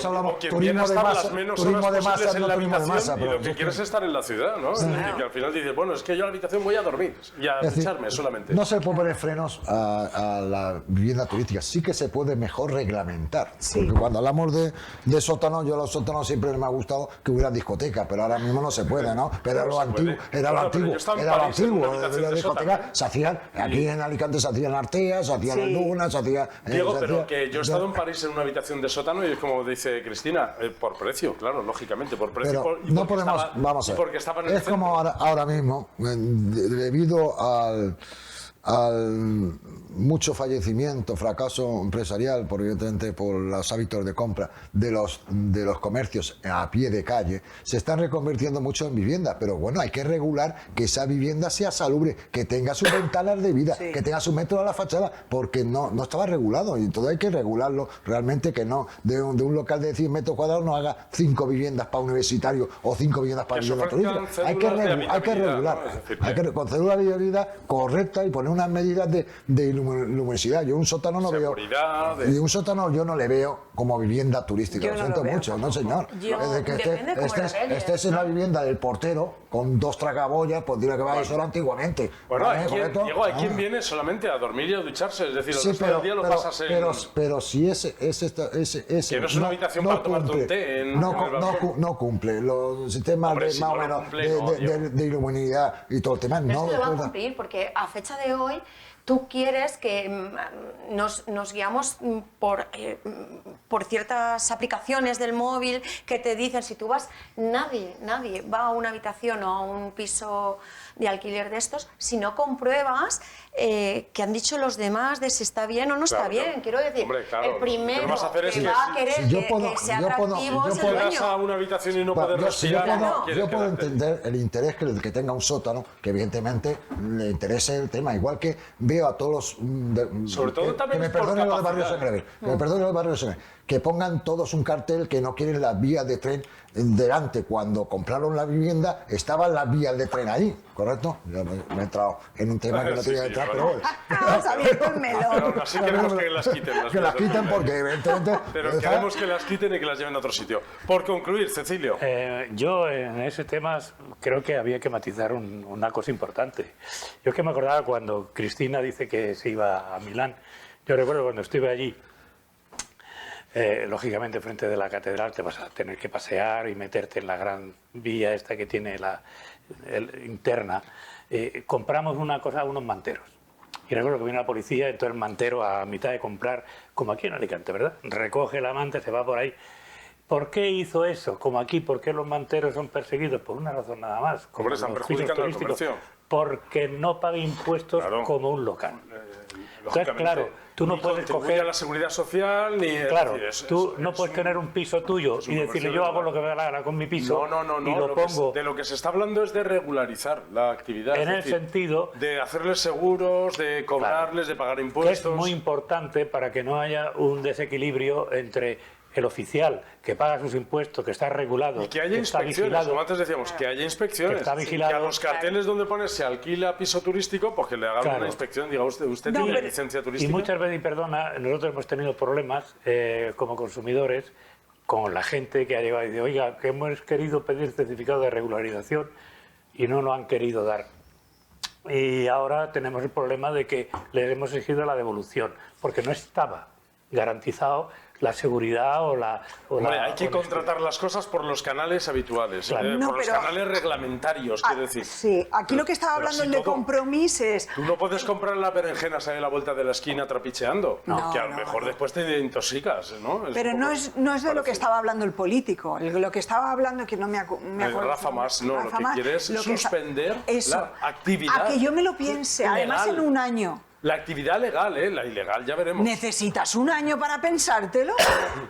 hablamos turismo de masa, no turismo de masa. Y lo que quieres es estar en la ciudad, ¿no? Sí. Y que al final dices, bueno, es que yo a la habitación voy a dormir y a ducharme solamente. No se puede poner frenos a la vivienda turística, sí que se puede mejor reglamentar. Porque cuando hablamos de sótanos, yo a los sótanos siempre me ha gustado que hubiera discoteca, pero ahora mismo no se puede, ¿no? Pero lo antiguo, las discotecas se hacían, aquí en Alicante se hacían Artea, se hacían en Luna, se hacían... Diego, pero que yo he estado en París en una habitación de sótano y es como dice Cristina, por precio, claro, lógicamente, por precio. Pero no podemos, vamos a ver, es como ahora mismo, debido al mucho fallecimiento, fracaso empresarial, evidentemente por los hábitos de compra de los comercios a pie de calle, se están reconvirtiendo mucho en vivienda, pero bueno, hay que regular que esa vivienda sea salubre, que tenga sus ventanas de vida, que tenga su metro a la fachada, porque no estaba regulado y todo hay que regularlo, realmente que no, de un local de 100 metros cuadrados no haga 5 viviendas para universitario o 5 viviendas para vivienda turística. Hay que regular, hay que con cédula de habitabilidad correcta y poner unas medidas de luminosidad. Yo un sótano no veo. Y un sótano yo no le veo como vivienda turística. Lo siento mucho, no señor. Es que estés en la vivienda del portero con 2 tragaboyas, pues dirá que va solo antiguamente. Bueno, hay quien viene solamente a dormir y a ducharse, es decir, el resto del día lo pasas en... Pero si ese que no es una habitación para tomarte un té no cumple los sistemas más o menos de iluminidad y todo el tema. No lo va a cumplir porque a fecha de hoy tú quieres que nos guiamos por ciertas aplicaciones del móvil que te dicen, si tú vas, nadie va a una habitación o a un piso de alquiler de estos si no compruebas que han dicho los demás de si está bien o no está bien. Quiero decir, el primero que va a querer que sea atractivo es el dueño. A una habitación y no poder respirar. Yo puedo entender el interés que tenga un sótano, que evidentemente le interese el tema, igual que veo a todos los... Sobre todo también que me perdonen los de Barrio Segre, que pongan todos un cartel que no quieren las vías de tren delante. Cuando compraron la vivienda estaban las vías de tren ahí, ¿correcto? Yo me he entrado en un tema que no tenía que entrar, pero bueno. Pero así queremos que las quiten. Que las quiten porque evidentemente... Pero queremos que las quiten y que las lleven a otro sitio. Por concluir, Cecilio. Yo en ese tema creo que había que matizar una cosa importante. Yo es que me acordaba cuando Cristina dice que se iba a Milán. Yo recuerdo cuando estuve allí, lógicamente frente de la catedral te vas a tener que pasear y meterte en la gran vía esta que tiene la interna. Compramos una cosa, unos manteros. Y recuerdo que viene la policía, entonces el mantero a mitad de comprar, como aquí en Alicante, ¿verdad? Recoge la manta, se va por ahí. ¿Por qué hizo eso? Como aquí, ¿por qué los manteros son perseguidos? Por una razón nada más. ¿Cómo le están perjudicando al comercio? Porque no paga impuestos como un local. Entonces, claro, tú no puedes coger la seguridad social ni... Claro, tú no puedes tener un piso tuyo y decirle yo hago lo que me da la gana con mi piso y lo pongo... De lo que se está hablando es de regularizar la actividad. En el sentido... De hacerles seguros, de cobrarles, de pagar impuestos... Que es muy importante para que no haya un desequilibrio entre el oficial que paga sus impuestos, que está regulado, y que haya inspecciones, como antes decíamos, que haya inspecciones, que está vigilado, que a los carteles donde pone se alquila piso turístico, pues que le hagan una inspección, diga usted tiene licencia turística. Y muchas veces, y perdona, nosotros hemos tenido problemas como consumidores con la gente que ha llegado y dice, oiga, que hemos querido pedir certificado de regularización y no nos han querido dar. Y ahora tenemos el problema de que les hemos exigido la devolución, porque no estaba garantizado la seguridad o la... hay que contratar las cosas por los canales habituales, Claro. por los canales reglamentarios, quiero decir. Sí, aquí lo que estaba hablando el de Compromís es... Tú no puedes comprar las berenjenas ahí a la vuelta de la esquina trapicheando, que a lo mejor después te intoxicas, ¿no? Pero no es de lo que estaba hablando el político, lo que estaba hablando, que no me acuerdo... Rafa Mas, no, lo que quiere es suspender la actividad. A que yo me lo piense, además en un año... La actividad legal, la ilegal ya veremos. ¿Necesitas un año para pensártelo?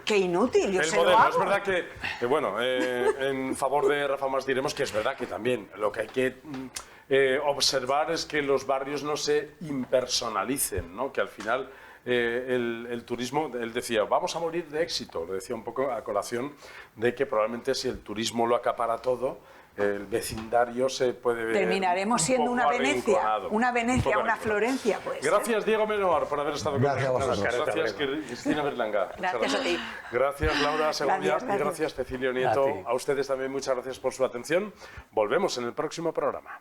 ¡Qué inútil! Yo el se modelo, lo hago. es verdad que bueno, en favor de Rafa Mas diremos que es verdad que también lo que hay que observar es que los barrios no se impersonalicen, ¿no? Que al final el turismo, él decía, vamos a morir de éxito, lo decía un poco a colación de que probablemente si el turismo lo acapara todo, el vecindario se puede ver. Terminaremos siendo una Venecia, una Florencia, pues. Gracias, Diego Menor, por haber estado con nosotros. Gracias, Cristina Berlanga. Gracias a ti. Gracias, Laura Segovia. Gracias. Y gracias, Cecilio Nieto. A ustedes también muchas gracias por su atención. Volvemos en el próximo programa.